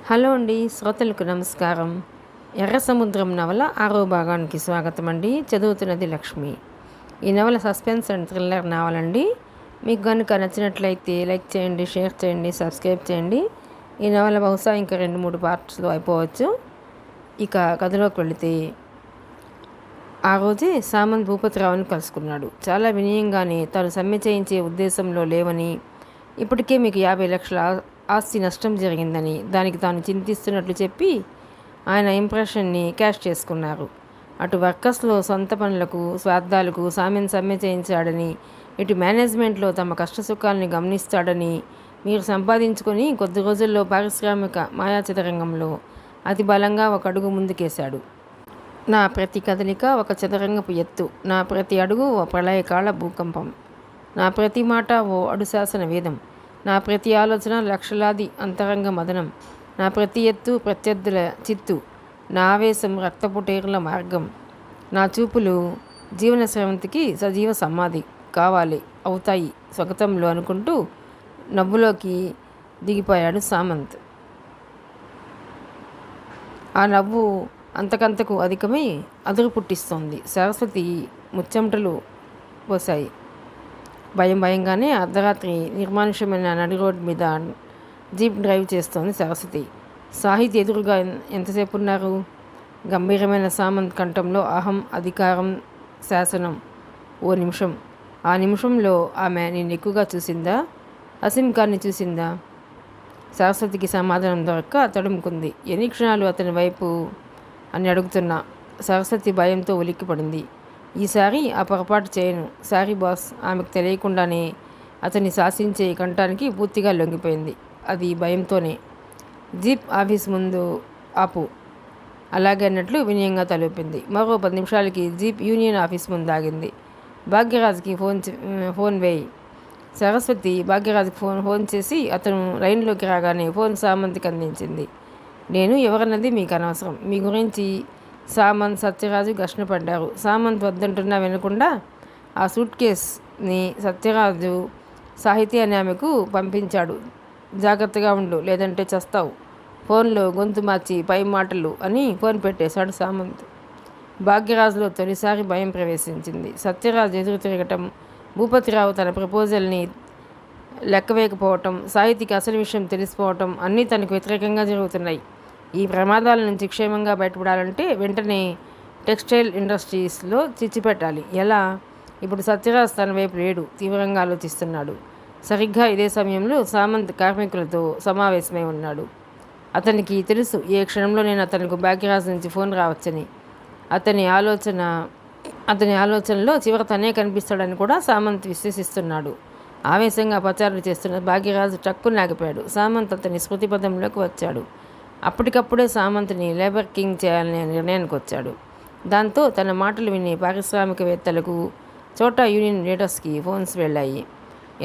Hello అండి, శ్రోతలకు నమస్కారం. ఎర్ర సముద్రం నవల 6వ భాగానికి స్వాగతం అండి. చదువుతున్నది లక్ష్మి. ఈ నవల సస్పెన్స్ అండ్ థ్రిల్లర్ నవల అండి. మీకు కనుక నచ్చినట్లయితే లైక్ చేయండి, షేర్ చేయండి, సబ్స్క్రైబ్ చేయండి. ఈ నవల బహుశా ఇంకా 2-3 పార్ట్స్లో అయిపోవచ్చు. ఇక కథలోకి వెళితే, ఆ రోజే సామంత్ భూపతిరావుని కలుసుకున్నాడు. చాలా వినయంగానే తాను సమ్మె చేయించే ఉద్దేశంలో లేవని, ఇప్పటికే మీకు 50 లక్షల ఆస్తి నష్టం జరిగిందని, దానికి తాను చింతిస్తున్నట్లు చెప్పి ఆయన ఇంప్రెషన్ని క్యాష్ చేసుకున్నారు. అటు వర్కర్స్లో సొంత పనులకు స్వార్థాలకు సామ్యం సమ్మె చేయించాడని, ఇటు మేనేజ్మెంట్లో తమ కష్టసుఖాలని గమనిస్తాడని, మీరు సంపాదించుకొని కొద్ది రోజుల్లో పారిశ్రామిక మాయాచదరంగంలో అతి బలంగా ఒక అడుగు ముందుకేశాడు. నా ప్రతి కదలిక ఒక చదరంగపు ఎత్తు, నా ప్రతి అడుగు ఓ ప్రళయకాల భూకంపం, నా ప్రతి మాట ఓ అడుశాసన వేదం, నా ప్రతి ఆలోచన లక్షలాది అంతరంగ మదనం, నా ప్రతి ఎత్తు ప్రత్యర్థుల చిత్తు, నా ఆవేశం రక్తపుటేరుల మార్గం, నా చూపులు జీవన స్రవంతికి సజీవ సమాధి కావాలి అవుతాయి స్వగతంలో అనుకుంటూ నవ్వులోకి దిగిపోయాడు సామంత్. ఆ నవ్వు అంతకంతకు అధికమై అదురు పుట్టిస్తోంది. సరస్వతి ముచ్చెమటలు పోశాయి. భయంగానే అర్ధరాత్రి నిర్మానుష్యమైన నడి రోడ్డు మీద జీప్ డ్రైవ్ చేస్తోంది సరస్వతి. సాహితీ ఎదురుగా ఎంతసేపు ఉన్నారు? గంభీరమైన సామంత్ కంఠంలో అహం, అధికారం, శాసనం. ఓ నిమిషం. ఆ నిమిషంలో ఆమె నేను ఎక్కువగా చూసిందా, అసీం ఖాన్ని చూసిందా? సరస్వతికి సమాధానం దొరక్క తడుముకుంది. ఎన్ని క్షణాలు అతని వైపు అని అడుగుతున్నా. సరస్వతి భయంతో ఉలిక్కిపడింది. ఈసారి ఆ పొరపాటు చేయను. Sorry boss. ఆమెకు తెలియకుండానే అతన్ని శాసించే కంఠానికి పూర్తిగా లొంగిపోయింది. అది భయంతోనే. జీప్ ఆఫీస్ ముందు ఆపు. అలాగే అన్నట్లు వినయంగా తలూపింది. మరో 10 నిమిషాలకి జీప్ యూనియన్ ఆఫీస్ ముందు ఆగింది. భాగ్యరాజ్కి ఫోన్ వేయి. సరస్వతి భాగ్యరాజ్కి ఫోన్ చేసి అతను లైన్లోకి రాగానే ఫోన్ సామంత్కి అందించింది. నేను ఎవరన్నది మీకు అనవసరం. మీ గురించి సామంత్, సత్యరాజు ఘర్షణ పడ్డారు. సామంత్ వద్దంటున్నా వినకుండా ఆ సూట్ కేస్ని సత్యరాజు సాహితీ అనే ఆమెకు పంపించాడు. జాగ్రత్తగా ఉండు, లేదంటే చస్తావు. ఫోన్లో గొంతు మార్చి పై మాటలు అని ఫోన్ పెట్టేశాడు సామంత్. భాగ్యరాజులో తొలిసారి భయం ప్రవేశించింది. సత్యరాజు ఎదురు తిరగటం, భూపతిరావు తన ప్రపోజల్ని లెక్కవేయకపోవటం, సాహితీకి అసలు విషయం తెలిసిపోవటం అన్నీ తనకు వ్యతిరేకంగా జరుగుతున్నాయి. ఈ ప్రమాదాల నుంచి క్షేమంగా బయటపడాలంటే వెంటనే టెక్స్టైల్ ఇండస్ట్రీస్లో చిచ్చిపెట్టాలి. ఎలా? ఇప్పుడు సత్యరాజ్ తన వైపు లేడు. తీవ్రంగా ఆలోచిస్తున్నాడు. సరిగ్గా ఇదే సమయంలో సామంత్ కార్మికులతో సమావేశమై ఉన్నాడు. అతనికి తెలుసు ఏ క్షణంలో నేను అతనికి భాగ్యరాజ్ నుంచి ఫోన్ రావచ్చని. అతని ఆలోచనలో చివరి తనే కనిపిస్తాడని కూడా సామంత్ విశ్వసిస్తున్నాడు. ఆవేశంగా పచారులు చేస్తున్న భాగ్యరాజు టక్కున ఆగిపోయాడు. సామంత్ అతని స్మృతి పదంలోకి వచ్చాడు. అప్పటికప్పుడే సామంత్ని లేబర్ కింగ్ చేయాలనే నిర్ణయానికి వచ్చాడు. దాంతో తన మాటలు విని పారిశ్రామికవేత్తలకు, చోటా యూనియన్ లీడర్స్కి ఫోన్స్ వెళ్ళాయి.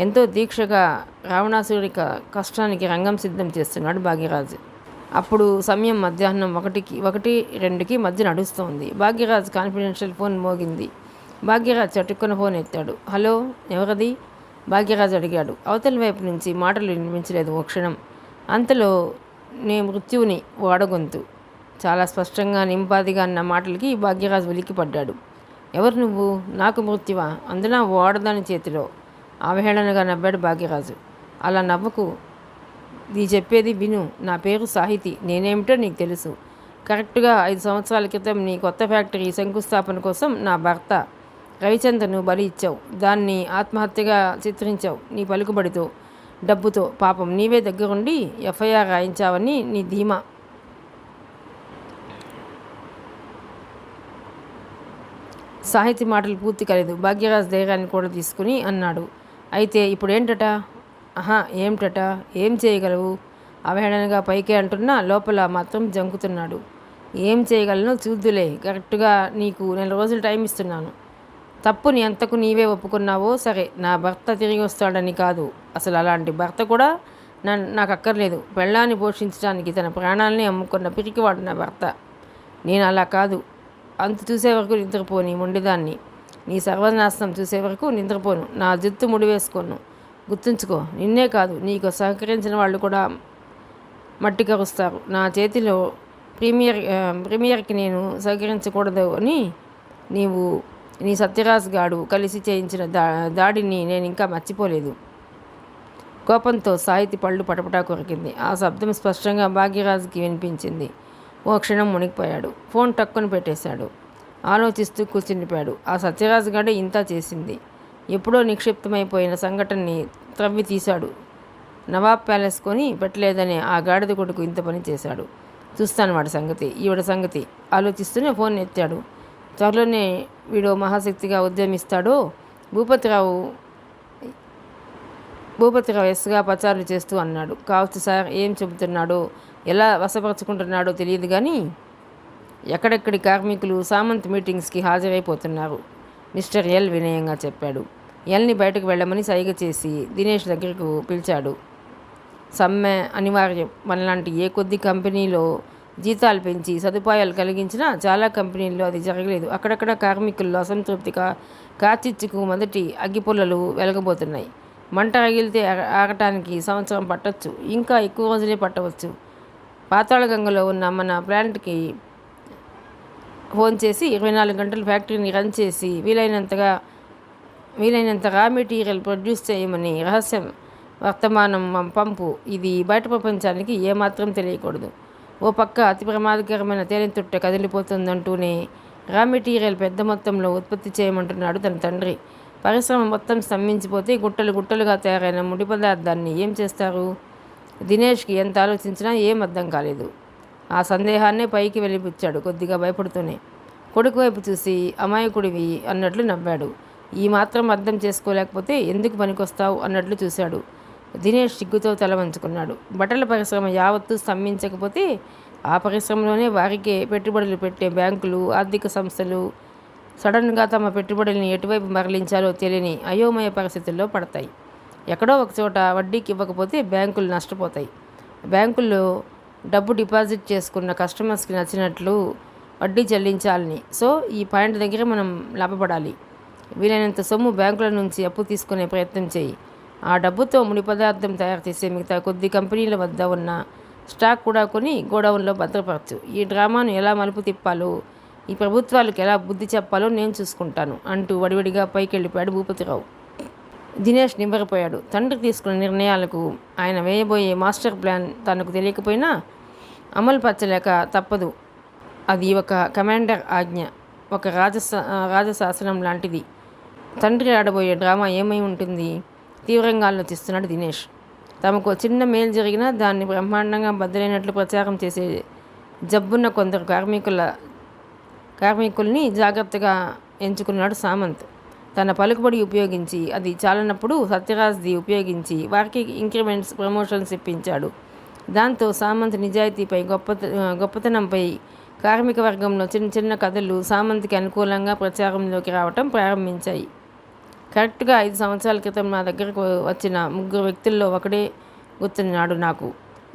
ఎంతో దీక్షగా రావణాసురుడి కష్టానికి రంగం సిద్ధం చేస్తున్నాడు భాగ్యరాజు. అప్పుడు సమయం మధ్యాహ్నం 1-2కి మధ్య నడుస్తోంది. భాగ్యరాజ్ కాన్ఫిడెన్షియల్ ఫోన్ మోగింది. భాగ్యరాజ్ చటుక్కున ఫోన్ ఎత్తాడు. హలో, ఎవరది? భాగ్యరాజు అడిగాడు. అవతలి వైపు నుంచి మాటలు వినిపించలేదు ఓ క్షణం. అంతలో నే మృత్యువుని ఓ అడగొంతు. చాలా స్పష్టంగా నింపాదిగా అన్న మాటలకి భాగ్యరాజు ఉలిక్కిపడ్డాడు. ఎవరు నువ్వు? నాకు మృత్యువా? అందున ఓ ఆడదాని చేతిలో. అవహేళనగా నవ్వాడు భాగ్యరాజు. అలా నవ్వకు, నీ చెప్పేది విను. నా పేరు సాహితీ. నేనేమిటో నీకు తెలుసు. కరెక్ట్గా 5 సంవత్సరాల క్రితం నీ కొత్త ఫ్యాక్టరీ శంకుస్థాపన కోసం నా భర్త రవిచంద్రను బలి ఇచ్చావు. దాన్ని ఆత్మహత్యగా చిత్రించావు నీ పలుకుబడితో, డబ్బుతో. పాపం నీవే దగ్గరుండి ఎఫ్ఐఆర్ రాయించావని నీ ధీమా. సాహితీ మాటలు పూర్తి కాలేదు. భాగ్యరాజ్ ధైర్యాన్ని కూడా తీసుకుని అన్నాడు. అయితే ఇప్పుడేంటట? ఏమిటట? ఏం చేయగలవు? అవహేళనగా పైకే అంటున్నా లోపల మాత్రం జంకుతున్నాడు. ఏం చేయగలను చూద్దులే. కరెక్ట్గా నీకు 4 రోజులు టైం ఇస్తున్నాను. తప్పుని ఎంతకు నీవే ఒప్పుకున్నావో సరే. నా భర్త తిరిగి వస్తాడని కాదు. అసలు అలాంటి భర్త కూడా నాకు అక్కర్లేదు. పెళ్ళాన్ని పోషించడానికి తన ప్రాణాలని అమ్ముకున్న పిరికివాడు నా భర్త. నేను అలా కాదు. అంత చూసే వరకు నిద్రపోని మొండిదాన్ని. నీ సర్వనాశనం చూసే వరకు నిద్రపోను. నా జుత్తు ముడివేసుకోను. గుర్తుంచుకో. నిన్నే కాదు, నీకు సహకరించిన వాళ్ళు కూడా మట్టి కరుస్తారు. నా చేతిలో ప్రీమియర్కి నేను సహకరించకూడదు అని నీవు నీ సత్యరాజ్ గాడు కలిసి చేయించిన దాడిని నేను ఇంకా మర్చిపోలేదు. కోపంతో సాహితి పళ్ళు పటపటా కొరికింది. ఆ శబ్దం స్పష్టంగా భాగ్యరాజ్కి వినిపించింది. ఓ క్షణం మునిగిపోయాడు. ఫోన్ టక్కుని పెట్టేశాడు. ఆలోచిస్తూ కూర్చుండిపోయాడు. ఆ సత్యరాజ్ గాడే ఇంత చేసింది. ఎప్పుడో నిక్షిప్తమైపోయిన సంఘటనని త్రవ్వి తీశాడు. నవాబ్ ప్యాలెస్ కొని పెట్టలేదనే ఆ గాడిద కొడుకు ఇంత పని చేశాడు. చూస్తాను వాడి సంగతి, ఈవిడ సంగతి ఆలోచిస్తూనే ఫోన్ ఎత్తాడు. త్వరలోనే వీడో మహాశక్తిగా ఉద్యమిస్తాడో. భూపతిరావు ఎస్గా పచారులు చేస్తూ అన్నాడు. కావచ్చు సార్, ఏం చెబుతున్నాడో ఎలా వశపరుచుకుంటున్నాడో తెలియదు కానీ ఎక్కడెక్కడి కార్మికులు సామంత్ మీటింగ్స్కి హాజరైపోతున్నారు మిస్టర్ ఎల్ వినయంగా చెప్పాడు. ఎల్ని బయటకు వెళ్ళమని సైగ చేసి దినేష్ దగ్గరకు పిలిచాడు. సమ్మె అనివార్యం. మనలాంటి ఏ కొద్ది కంపెనీలో జీతాలు పెంచి సదుపాయాలు కలిగించినా చాలా కంపెనీల్లో అది జరగలేదు. అక్కడక్కడ కార్మికుల్లో అసంతృప్తి కాచిచ్చుకు మొదటి అగ్గిపుల్లలు వెలగబోతున్నాయి. మంట రగిలితే ఆగటానికి సంవత్సరం పట్టవచ్చు, ఇంకా ఎక్కువ రోజులే పట్టవచ్చు. పాతాళగంగలో ఉన్న మన ప్లాంట్కి ఫోన్ చేసి 24 గంటలు ఫ్యాక్టరీని రన్ చేసి వీలైనంత రా మెటీరియల్ ప్రొడ్యూస్ చేయమని రహస్యం వర్తమానం పంపు. ఇది బయట ప్రపంచానికి ఏమాత్రం తెలియకూడదు. ఓ పక్క అతి ప్రమాదకరమైన తేనెతుట్టె కదిలిపోతుందంటూనే రా మెటీరియల్ పెద్ద మొత్తంలో ఉత్పత్తి చేయమంటున్నాడు తన తండ్రి. పరిశ్రమ మొత్తం స్తంభించిపోతే గుట్టలు గుట్టలుగా తయారైన ముడి పదార్థాన్ని ఏం చేస్తారు? దినేష్కి ఎంత ఆలోచించినా ఏం అర్థం కాలేదు. ఆ సందేహాన్నే పైకి వెళ్ళిపుచ్చాడు కొద్దిగా భయపడుతూనే. కొడుకు వైపు చూసి అమాయకుడివి అన్నట్లు నవ్వాడు. ఈ మాత్రం అర్థం చేసుకోలేకపోతే ఎందుకు పనికొస్తావు అన్నట్లు చూశాడు. దినేష్ సిగ్గుతో తల వంచుకున్నాడు. బట్టల పరిశ్రమ యావత్తు స్తంభించకపోతే ఆ పరిశ్రమలోనే వారికే పెట్టుబడులు పెట్టే బ్యాంకులు, ఆర్థిక సంస్థలు సడన్గా తమ పెట్టుబడుల్ని ఎటువైపు మరలించాలో తెలియని అయోమయ పరిస్థితుల్లో పడతాయి. ఎక్కడో ఒకచోట వడ్డీకి ఇవ్వకపోతే బ్యాంకులు నష్టపోతాయి. బ్యాంకుల్లో డబ్బు డిపాజిట్ చేసుకున్న కస్టమర్స్కి నచ్చినట్లు వడ్డీ చెల్లించాలని. సో ఈ పాయింట్ దగ్గర మనం లాభపడాలి. వీలైనంత సొమ్ము బ్యాంకుల నుంచి అప్పు తీసుకునే ప్రయత్నం చేయి. ఆ డబ్బుతో ముడి పదార్థం తయారు చేసే మిగతా కొద్ది కంపెనీల వద్ద ఉన్న స్టాక్ కూడా కొని గోడౌన్లో భద్రపరచు. ఈ డ్రామాను ఎలా మలుపు తిప్పాలో, ఈ ప్రభుత్వాలకు ఎలా బుద్ధి చెప్పాలో నేను చూసుకుంటాను అంటూ వడివడిగా పైకి వెళ్ళిపోయాడు భూపతిరావు. దినేష్ నివ్వెరపోయాడు. తండ్రి తీసుకున్న నిర్ణయాలకు ఆయన వేయబోయే మాస్టర్ ప్లాన్ తనకు తెలియకపోయినా అమలు పరచలేక తప్పదు. అది ఒక కమాండర్ ఆజ్ఞ, ఒక రాజశాసనం లాంటిది. తండ్రి ఆడబోయే డ్రామా ఏమై ఉంటుంది? తీవ్రంగా ఆలోచిస్తున్నాడు దినేష్. తమకు చిన్న మేలు జరిగినా దాన్ని బ్రహ్మాండంగా బద్దలైనట్లు ప్రచారం చేసే జబ్బున్న కొందరు కార్మికుల్ని జాగ్రత్తగా ఎంచుకున్నాడు సామంత్. తన పలుకుబడి ఉపయోగించి, అది చాలనప్పుడు సత్యరాజ్ది ఉపయోగించి వారికి ఇంక్రిమెంట్స్, ప్రమోషన్స్ ఇప్పించాడు. దాంతో సామంత్ నిజాయితీపై, గొప్పతనంపై కార్మిక వర్గంలో చిన్న చిన్న కథలు సామంత్కి అనుకూలంగా ప్రచారంలోకి రావటం ప్రారంభించాయి. కరెక్ట్గా 5 సంవత్సరాల క్రితం నా దగ్గరకు వచ్చిన 3 వ్యక్తుల్లో ఒకడే గుర్తున్నాడు నాకు.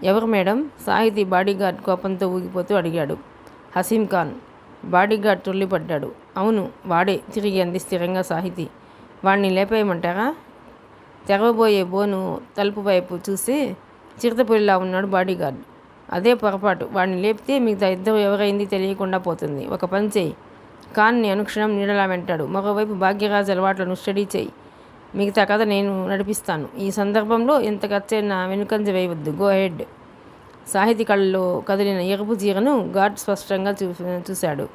ఎవరు మేడం? సాహితీ బాడీగార్డ్ కోపంతో ఊగిపోతూ అడిగాడు. హసీం ఖాన్. బాడీగార్డ్ తుల్లిపడ్డాడు. అవును వాడే, తిరిగి అంది స్థిరంగా సాహితీ. వాడిని లేపేయమంటారా? తెరవబోయే బోను తలుపు వైపు చూసి చిరుతపులిలా ఉన్నాడు బాడీగార్డ్. అదే పొరపాటు. వాడిని లేపితే మిగతా ఇద్దరు ఎవరైంది తెలియకుండా పోతుంది. ఒక పని చేయి, ఖాన్ని అనుక్షణం నీడలా వెంటాడు. మరోవైపు భాగ్యరాజ్ అలవాట్లను స్టడీ చేయి. మిగతా కథ నేను నడిపిస్తాను. ఈ సందర్భంలో ఎంత ఖర్చైనా వెనుకంజ వేయవద్దు. Go head. సాహితీ కళ్ళలో కదిలిన ఎరుపు జీరను గార్డ్ స్పష్టంగా చూశాడు.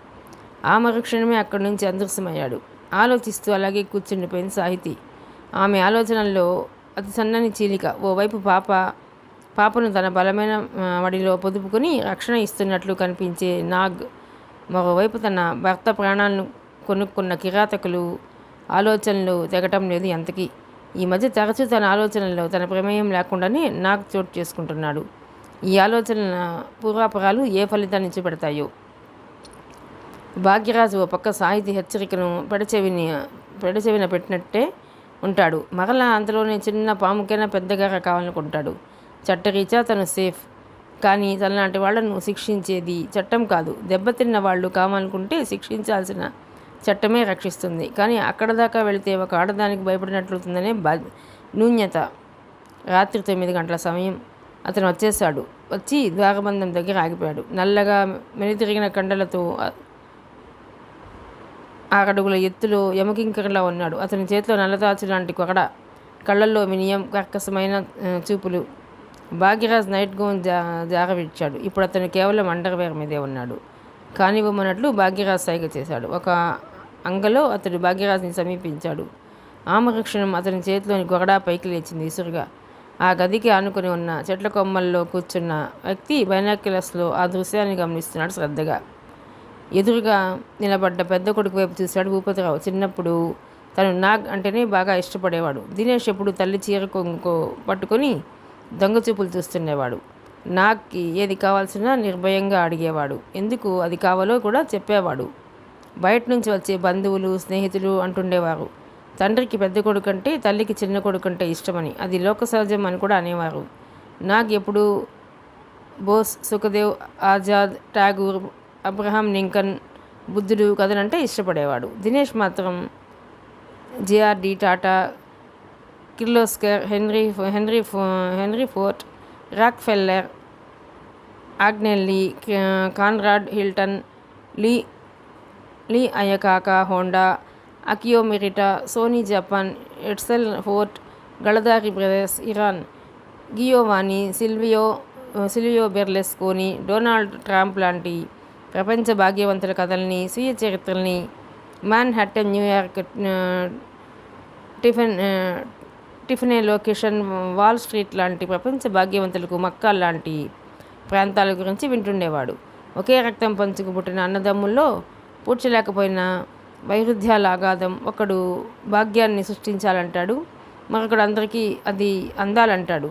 ఆ మరుక్షణమే అక్కడి నుంచి అదృశ్యమయ్యాడు. ఆలోచిస్తూ అలాగే కూర్చుండిపోయింది సాహితీ. ఆమె ఆలోచనల్లో అతి సన్నని చీలిక. ఓవైపు పాపను తన బలమైన వడిలో పొదుపుకొని రక్షణ ఇస్తున్నట్లు కనిపించే నాగ్, మరోవైపు తన భర్త ప్రాణాలను కొనుక్కున్న కిరాతకులు. ఆలోచనలు తెగటం లేదు ఎంతకీ. ఈ మధ్య తరచూ తన ఆలోచనల్లో తన ప్రమేయం లేకుండానే నాగ్ చోటు చేసుకుంటున్నాడు. ఈ ఆలోచనల పూర్వాపరాలు ఏ ఫలితాన్ని చూపెడతాయో. భాగ్యరాజు ఓ పక్క సాహితీ హెచ్చరికను పెడచెవిన పెట్టినట్టే ఉంటాడు. మరలా అంతలోనే చిన్న పాముకైనా పెద్దగా కావాలనుకుంటాడు. చట్టరీత్యా తను సేఫ్. కానీ తనలాంటి వాళ్లను శిక్షించేది చట్టం కాదు. దెబ్బతిన్న వాళ్ళు కావాలనుకుంటే శిక్షించాల్సిన చట్టమే రక్షిస్తుంది. కానీ అక్కడ దాకా వెళితే ఒక ఆడదానికి భయపడినట్లుంటుందనే న్యూన్యత. రాత్రి 9 గంటల సమయం. అతను వచ్చేశాడు. వచ్చి ద్వారబంధం దగ్గర ఆగిపోయాడు. నల్లగా మెలితిరిగిన కండలతో 6 అడుగుల ఎత్తులో యమకింకరలా ఉన్నాడు. అతని చేతిలో నల్లతాచు లాంటి కొరడ, కళ్ళల్లో వినయం, కర్కశమైన చూపులు. భాగ్యరాజ్ నైట్ గౌన్ జారవిడ్చాడు. ఇప్పుడు అతను కేవలం అండర్వేర్ మీదే ఉన్నాడు. కానివ్వమన్నట్లు భాగ్యరాజ్ సైగ చేశాడు. ఒక అంగలో అతడు భాగ్యరాజ్ని సమీపించాడు. ఆమరక్షణం అతని చేతిలోని గొరడా పైకి లేచింది విసురుగా. ఆ గదికి ఆనుకొని ఉన్న చెట్ల కొమ్మల్లో కూర్చున్న వ్యక్తి బైనాక్యులర్స్లో ఆ దృశ్యాన్ని గమనిస్తున్నాడు శ్రద్ధగా. ఎదురుగా నిలబడ్డ పెద్ద కొడుకు వైపు చూశాడు భూపతిరావు. చిన్నప్పుడు తను నాగ్ అంటేనే బాగా ఇష్టపడేవాడు. దినేష్ ఎప్పుడు తల్లి చీర కొంగు పట్టుకొని దొంగచూపులు చూస్తుండేవాడు. నాగ్కి ఏది కావాల్సినా నిర్భయంగా అడిగేవాడు. ఎందుకు అది కావాలో కూడా చెప్పేవాడు. బయట నుంచి వచ్చే బంధువులు, స్నేహితులు అంటుండేవారు తండ్రికి పెద్ద కొడుకంటే తల్లికి చిన్న కొడుకంటే ఇష్టమని. అది లోక సహజం అని కూడా అనేవారు. నాగ్ ఎప్పుడు బోస్, సుఖదేవ్, ఆజాద్, ఠాగూర్, అబ్రహాం లింకన్, బుద్ధుడు కథలంటే ఇష్టపడేవాడు. దినేష్ మాత్రం JRD Tata, Kirloskar, Henry Ford, Rockefeller, Agnelli, Conrad Hilton, Lee Iacocca, Honda, Akio Morita, Sony Japan, Edsel Ford, Galadari brothers Iran, Giovanni, Silvio Berlusconi, Donald Trump లాంటి ప్రపంచ భాగ్యవంతుల కథల్ని, స్వీయ చరిత్రల్ని, Manhattan, New York, Tiffany location, Wall Street లాంటి ప్రపంచ భాగ్యవంతులకు మక్కాల్ లాంటి ప్రాంతాల గురించి వింటుండేవాడు. ఒకే రక్తం పంచుకు పుట్టిన అన్నదమ్ముల్లో పూడ్చలేకపోయిన వైరుధ్యాల అగాధం. ఒకడు భాగ్యాన్ని సృష్టించాలంటాడు, మరొకడు అందరికీ అది అందాలంటాడు.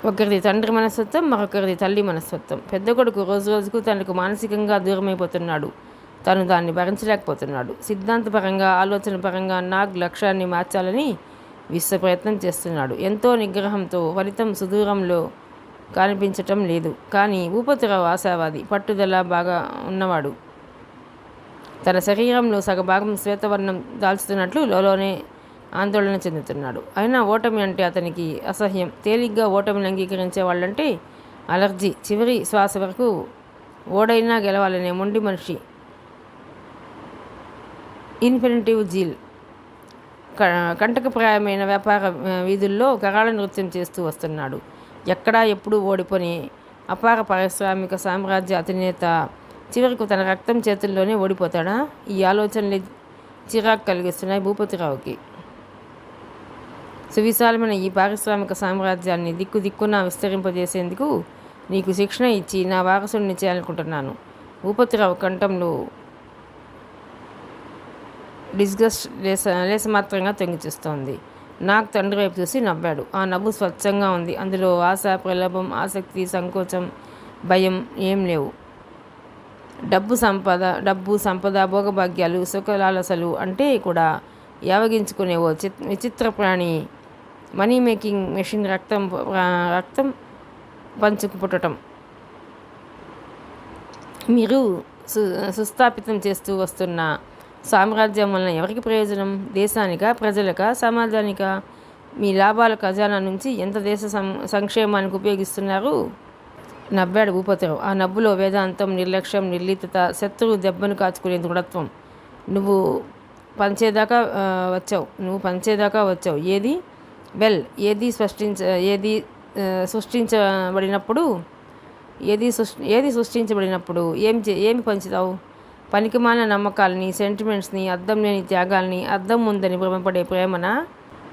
ఒకరిది తండ్రి మనస్తత్వం, మరొకరిది తల్లి మనస్తత్వం. పెద్ద కొడుకు రోజు రోజుకు తనకు మానసికంగా దూరమైపోతున్నాడు. తను దాన్ని భరించలేకపోతున్నాడు. సిద్ధాంతపరంగా, ఆలోచన పరంగా నాగ్ లక్ష్యాన్ని మార్చాలని విశ్వ ప్రయత్నం చేస్తున్నాడు. ఎంతో నిగ్రహంతో. ఫలితం సుదూరంలో కనిపించటం లేదు. కానీ భూపతిరావు ఆశావాది, పట్టుదల బాగా ఉన్నవాడు. తన శరీరంలో సగభాగం శ్వేతవర్ణం దాల్చుతున్నట్లు లోలోనే ఆందోళన చెందుతున్నాడు. అయినా ఓటమి అంటే అతనికి అసహ్యం. తేలిగ్గా ఓటమిని అంగీకరించే వాళ్ళంటే అలర్జీ. చివరి శ్వాస వరకు ఓడైనా గెలవాలనే మొండి మనిషి. Infinitive zeal. కంటకప్రాయమైన వ్యాపార వీధుల్లో కరాళ నృత్యం చేస్తూ వస్తున్నాడు. ఎక్కడా ఎప్పుడూ ఓడిపోని అపార పారిశ్రామిక సామ్రాజ్య అధినేత చివరకు తన రక్తం చేతుల్లోనే ఓడిపోతాడా? ఈ ఆలోచనలు చిరాకు కలిగిస్తున్నాయి భూపతిరావుకి. సువిశాలమైన ఈ పారిశ్రామిక సామ్రాజ్యాన్ని దిక్కున విస్తరింపజేసేందుకు నీకు శిక్షణ ఇచ్చి నా వారసుడిని చేయాలనుకుంటున్నాను. భూపతిరావు కంఠంలో డిస్గస్ట్ లేసమాత్రంగా తొంగిచూస్తోంది. నాకు తండ్రి వైపు చూసి నవ్వాడు. ఆ నవ్వు స్వచ్ఛంగా ఉంది. అందులో ఆశ, ప్రలోభం, ఆసక్తి, సంకోచం, భయం ఏం లేవు. డబ్బు సంపద, భోగభాగ్యాలు, సుఖలాలసలు అంటే కూడా యావగించుకునేవో విచిత్ర ప్రాణి. మనీ మేకింగ్ మెషిన్ రక్తం పంచుకు పుట్టడం మీరు సుస్థాపితం చేస్తూ వస్తున్న సామ్రాజ్యం వలన ఎవరికి ప్రయోజనం? దేశానికా, ప్రజలకా, సమాజానికా? మీ లాభాల ఖజానా నుంచి ఎంత దేశ సంక్షేమానికి ఉపయోగిస్తున్నారు? నవ్వాడు భూపతిరావు. ఆ నవ్వులో వేదాంతం, నిర్లక్ష్యం, నిర్లిప్తత, శత్రువు దెబ్బను కాచుకునే దృఢత్వం. నువ్వు పంచేదాకా వచ్చావు. ఏది సృష్టించబడినప్పుడు ఏమి పంచుతావు? పనికిమాలిన నమ్మకాలని, సెంటిమెంట్స్ని, అద్దం లేని త్యాగాల్ని, అద్దం ఉందని భ్రమపడే ప్రేమనా?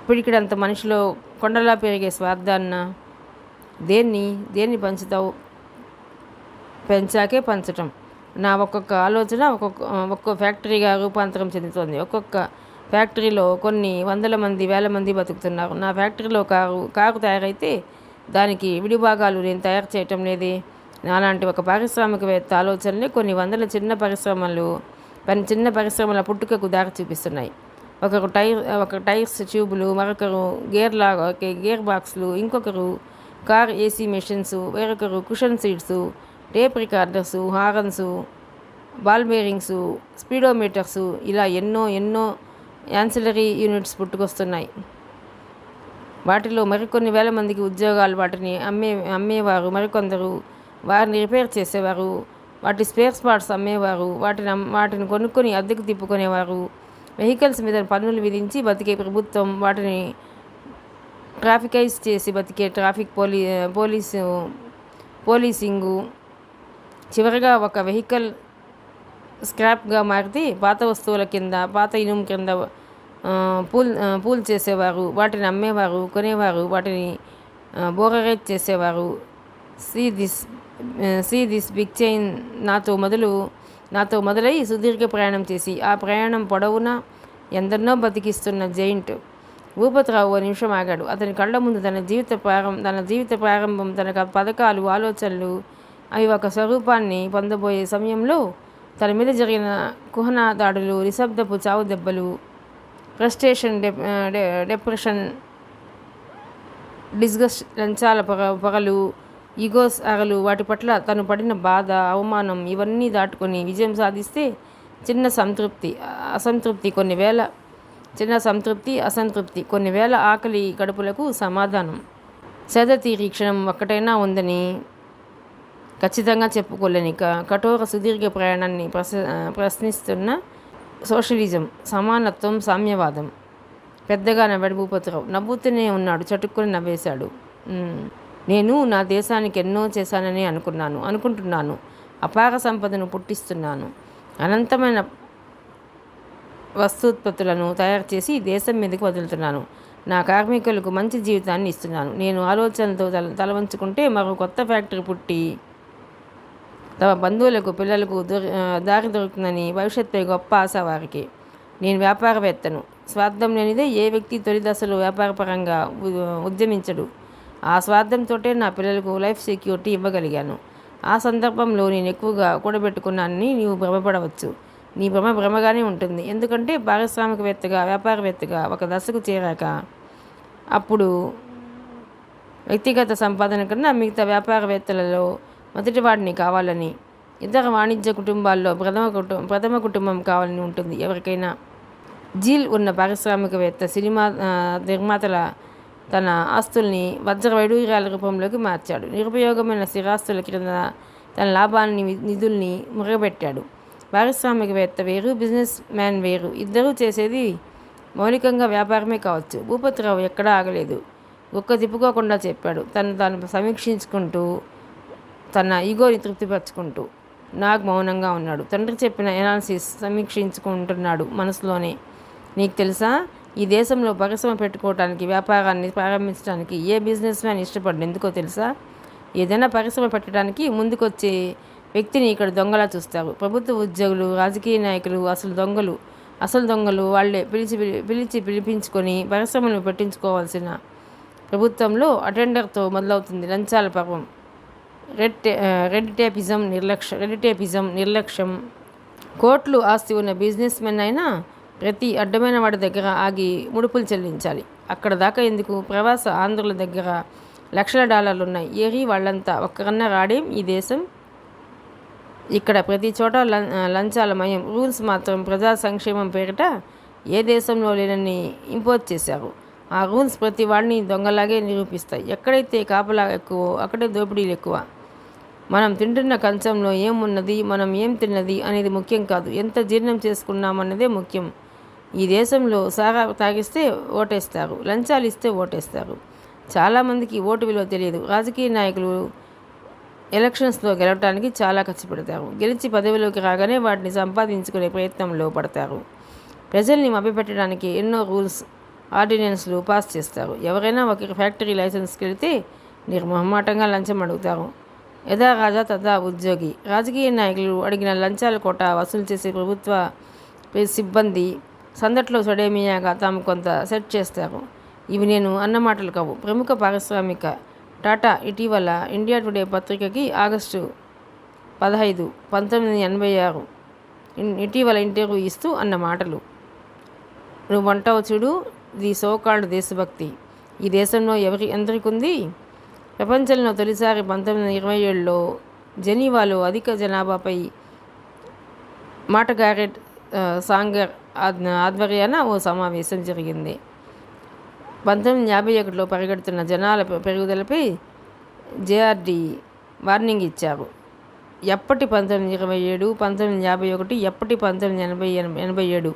పిడికిడంత మనిషిలో కొండలా పెరిగే స్వార్థాన్న? దేన్ని పంచుతావు? పెంచాకే పంచటం. నా ఒక్కొక్క ఆలోచన ఒక్కొక్క ఫ్యాక్టరీగా రూపాంతరం చెందుతోంది. ఒక్కొక్క ఫ్యాక్టరీలో కొన్ని వందల మంది, వేల మంది బతుకుతున్నారు. నా ఫ్యాక్టరీలో కారు తయారైతే దానికి విడిభాగాలు నేను తయారు చేయటం లేదే. నాలాంటి ఒక పారిశ్రామికవేత్త ఆలోచనలే కొన్ని వందల చిన్న పరిశ్రమల పుట్టుకకు దారి చూపిస్తున్నాయి. ఒక టైర్స్ ట్యూబులు, మరొకరు గేర్ బాక్స్లు, ఇంకొకరు కార్ ఏసీ మెషిన్స్, వేరొకరు కుషన్ సీట్స్, టేప్ రికార్డర్సు, హారన్సు, బాల్ బేరింగ్సు, స్పీడోమీటర్సు, ఇలా ఎన్నో యాన్సిలరీ యూనిట్స్ పుట్టుకొస్తున్నాయి. వాటిలో మరికొన్ని వేల మందికి ఉద్యోగాలు. వాటిని అమ్మేవారు మరికొందరు, వారిని రిపేర్ చేసేవారు, వాటి స్పేర్ పార్ట్స్ అమ్మేవారు, వాటిని కొనుక్కొని అద్దెకు తిప్పుకునేవారు. వెహికల్స్ మీద పన్నులు విధించి బతికే ప్రభుత్వం, వాటిని ట్రాఫికైజ్ చేసి బతికే ట్రాఫిక్ పోలీసింగు. చివరిగా ఒక వెహికల్ స్క్రాప్గా మారితే పాత వస్తువుల కింద, పాత ఇనుము కింద పూల్ చేసేవారు, వాటిని అమ్మేవారు, కొనేవారు, వాటిని బోగరేజ్ చేసేవారు. సీ దిస్ బిగ్ చైన్ నాతో మొదలై సుదీర్ఘ ప్రయాణం చేసి ఆ ప్రయాణం పొడవునా ఎందరినో బతికిస్తున్న జైంట్. భూపతిరావు ఓ నిమిషం ఆగాడు. అతని కళ్ళ ముందు తన జీవిత ప్రారంభం, తన పథకాలు, ఆలోచనలు, అవి ఒక స్వరూపాన్ని పొందబోయే సమయంలో తన మీద జరిగిన కుహన దాడులు, నిశ్శబ్దపు చావు దెబ్బలు, ఫ్రస్ట్రేషన్, డిప్రెషన్, డిస్గస్ట్, లంచాల పొగలు, ఈగోస్ అరలు, వాటి పట్ల తను పడిన బాధ, అవమానం, ఇవన్నీ దాటుకొని విజయం సాధిస్తే చిన్న అసంతృప్తి, కొన్ని వేల ఆకలి కడుపులకు సమాధానం. సేదతీరి క్షణం ఒక్కటైనా ఉందని ఖచ్చితంగా చెప్పుకోలేని కఠోర సుదీర్ఘ ప్రయాణాన్ని ప్రశ్నిస్తున్న సోషలిజం, సమానత్వం, సామ్యవాదం. పెద్దగా నవ్వాడు భూపతిరావు. నవ్వుతూనే ఉన్నాడు. చటుక్కుని నవ్వేశాడు. నేను నా దేశానికి ఎన్నో చేశానని అనుకుంటున్నాను. అపార సంపదను పుట్టిస్తున్నాను. అనంతమైన వస్తూత్పత్తులను తయారు చేసి దేశం మీదకి వదులుతున్నాను. నా కార్మికులకు మంచి జీవితాన్ని ఇస్తున్నాను. నేను ఆలోచనలతో తలవంచుకుంటే మరో కొత్త ఫ్యాక్టరీ పుట్టి తమ బంధువులకు, పిల్లలకు దారి దొరుకుతుందని భవిష్యత్తుపై గొప్ప ఆశ వారికి. నేను వ్యాపారవేత్తను. స్వార్థం లేనిదే ఏ వ్యక్తి తొలి దశలో వ్యాపారపరంగా ఉద్యమించడు. ఆ స్వార్థంతోటే నా పిల్లలకు లైఫ్ సెక్యూరిటీ ఇవ్వగలిగాను. ఆ సందర్భంలో నేను ఎక్కువగా కూడబెట్టుకున్నానని నీవు భ్రమపడవచ్చు. నీ భ్రమగానే ఉంటుంది. ఎందుకంటే పారిశ్రామికవేత్తగా, వ్యాపారవేత్తగా ఒక దశకు చేరాక అప్పుడు వ్యక్తిగత సంపాదన కన్నా మిగతా వ్యాపారవేత్తలలో మొదటి వాడిని కావాలని, ఇతర వాణిజ్య కుటుంబాల్లో ప్రథమ కుటుంబం కావాలని ఉంటుంది ఎవరికైనా. జీల్ ఉన్న పారిశ్రామికవేత్త, సినిమా నిర్మాతల తన ఆస్తుల్ని వజ్ర వైడూర్యాల రూపంలోకి మార్చాడు. నిరుపయోగమైన స్థిరాస్తుల క్రింద తన లాభాన్ని, నిధుల్ని మురగబెట్టాడు. పారిశ్రామికవేత్త వేరు, బిజినెస్ మ్యాన్ వేరు. ఇద్దరూ చేసేది మౌలికంగా వ్యాపారమే కావచ్చు. భూపతిరావు ఎక్కడా ఆగలేదు. ఒక్క తిప్పుకోకుండా చెప్పాడు. తాను సమీక్షించుకుంటూ, తన ఈగోని తృప్తిపరచుకుంటూ. నాగ్ మౌనంగా ఉన్నాడు. తండ్రి చెప్పిన ఎనాలిసిస్ సమీక్షించుకుంటున్నాడు మనసులోనే. నీకు తెలుసా, ఈ దేశంలో పరిశ్రమ పెట్టుకోవడానికి, వ్యాపారాన్ని ప్రారంభించడానికి ఏ బిజినెస్ మ్యాన్ ఇష్టపడ్డు? ఎందుకో తెలుసా? ఏదైనా పరిశ్రమ పెట్టడానికి ముందుకొచ్చే వ్యక్తిని ఇక్కడ దొంగలా చూస్తారు. ప్రభుత్వ ఉద్యోగులు, రాజకీయ నాయకులు అసలు దొంగలు వాళ్ళే. పిలిపించుకొని పరిశ్రమను పెట్టించుకోవాల్సిన ప్రభుత్వంలో అటెండర్తో మొదలవుతుంది లంచాల పర్వం. రెడ్ టేపిజం, నిర్లక్ష్యం. కోట్లు ఆస్తి ఉన్న బిజినెస్ మెన్ అయినా ప్రతి అడ్డమైన వాడి దగ్గర ఆగి ముడుపులు చెల్లించాలి. అక్కడ దాకా ఎందుకు? ప్రవాస ఆంధ్రుల దగ్గర లక్షల డాలర్లు ఉన్నాయి. ఏరి వాళ్ళంతా ఒక్కరన్నా రాడేం ఈ దేశం? ఇక్కడ ప్రతి చోట లంచాల మయం. రూల్స్ మాత్రం ప్రజా సంక్షేమం పేరిట ఏ దేశంలో లేనని ఇంపోజ్ చేశారు. ఆ రూల్స్ ప్రతి వాడిని దొంగలాగే నిరూపిస్తాయి. ఎక్కడైతే కాపలా ఎక్కువ అక్కడే దోపిడీలు ఎక్కువ. మనం తింటున్న కంచంలో ఏమున్నది, మనం ఏం తిన్నది అనేది ముఖ్యం కాదు. ఎంత జీర్ణం చేసుకున్నామన్నదే ముఖ్యం. ఈ దేశంలో సారా తాగిస్తే ఓటేస్తారు, లంచాలు ఇస్తే ఓటేస్తారు. చాలామందికి ఓటు విలువ తెలియదు. రాజకీయ నాయకులు ఎలక్షన్స్లో గెలవడానికి చాలా ఖర్చు పెడతారు. గెలిచి పదవిలోకి రాగానే వాటిని సంపాదించుకునే ప్రయత్నంలో పడతారు. ప్రజల్ని మభ్యపెట్టడానికి ఎన్నో రూల్స్, ఆర్డినెన్స్లు పాస్ చేస్తారు. ఎవరైనా ఒక ఫ్యాక్టరీ లైసెన్స్కి వెళితే నిర్మోహమాటంగా లంచం అడుగుతారు. యథా రాజా తథా ఉద్యోగి. రాజకీయ నాయకులు అడిగిన లంచాల కోట వసూలు చేసే ప్రభుత్వ సిబ్బంది సందట్లో సొడేమియాగా తాము కొంత సెట్ చేస్తారు. ఇవి నేను అన్న మాటలు కావు. ప్రముఖ పారిశ్రామిక టాటా ఇటీవల ఇండియా టుడే పత్రికకి ఆగస్టు 15, 1986 ఇటీవల ఇంటర్వ్యూ ఇస్తూ అన్న మాటలు. నువ్వు అంటావు చూడు, ది సోకాల్డ్ దేశభక్తి ఈ దేశంలో ఎందరికి ఉంది? ప్రపంచంలో తొలిసారి 1927లో జెనీవాలో అధిక జనాభాపై మాటగారెట్ సాంగర్ ఆధ్వర్యాన ఓ సమావేశం జరిగింది. 1951లో పరిగెడుతున్న జనాల పెరుగుదలపై జేఆర్డీ వార్నింగ్ ఇచ్చారు. ఎప్పటి 1927, 1951, ఎప్పటి 1987.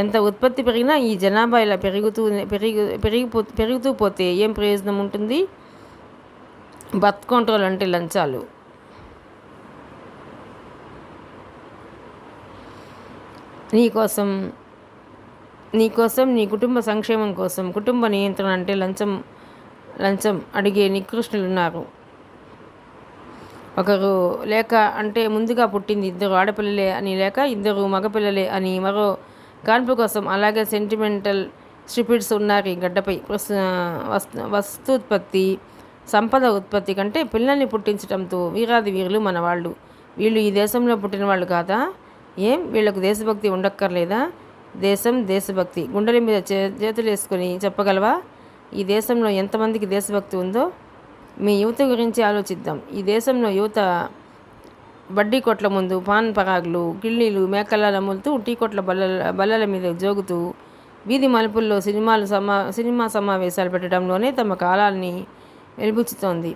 ఎంత ఉత్పత్తి పెరిగినా ఈ జనాభా ఇలా పెరుగుతూ పోతే ఏం ప్రయోజనం ఉంటుంది? బర్త్ కంట్రోల్ అంటే లంచాలు. నీకోసం నీ కుటుంబ సంక్షేమం కోసం కుటుంబ నియంత్రణ అంటే లంచం అడిగే నికృష్టులున్నారు. ఒకరు లేక అంటే ముందుగా పుట్టింది 2 ఆడపిల్లలే అని, లేక 2 మగపిల్లలే అని మరో కాన్పు కోసం. అలాగే సెంటిమెంటల్ స్టూపిడ్స్ ఉన్నారు ఈ గడ్డపై. వస్తూత్పత్తి, సంపద ఉత్పత్తి కంటే పిల్లల్ని పుట్టించడంతో వీరాది వీరులు మన వాళ్ళు. వీళ్ళు ఈ దేశంలో పుట్టిన వాళ్ళు కాదా? ఏం వీళ్ళకు దేశభక్తి ఉండక్కర్లేదా? దేశభక్తి గుండెల మీద చేతులు వేసుకొని చెప్పగలవా? ఈ దేశంలో ఎంతమందికి దేశభక్తి ఉందో? మీ యువత గురించి ఆలోచిద్దాం. ఈ దేశంలో యువత బడ్డీ కొట్ల ముందు పాన్ పరాగులు, కిళ్ళీలు, మేకల నములుతూ, టీ కొట్ల బల్లల మీద జోగుతూ, వీధి మలుపుల్లో సినిమా సమావేశాలు పెట్టడంలోనే తమ కాలాన్ని వెలిబుచ్చుతోంది.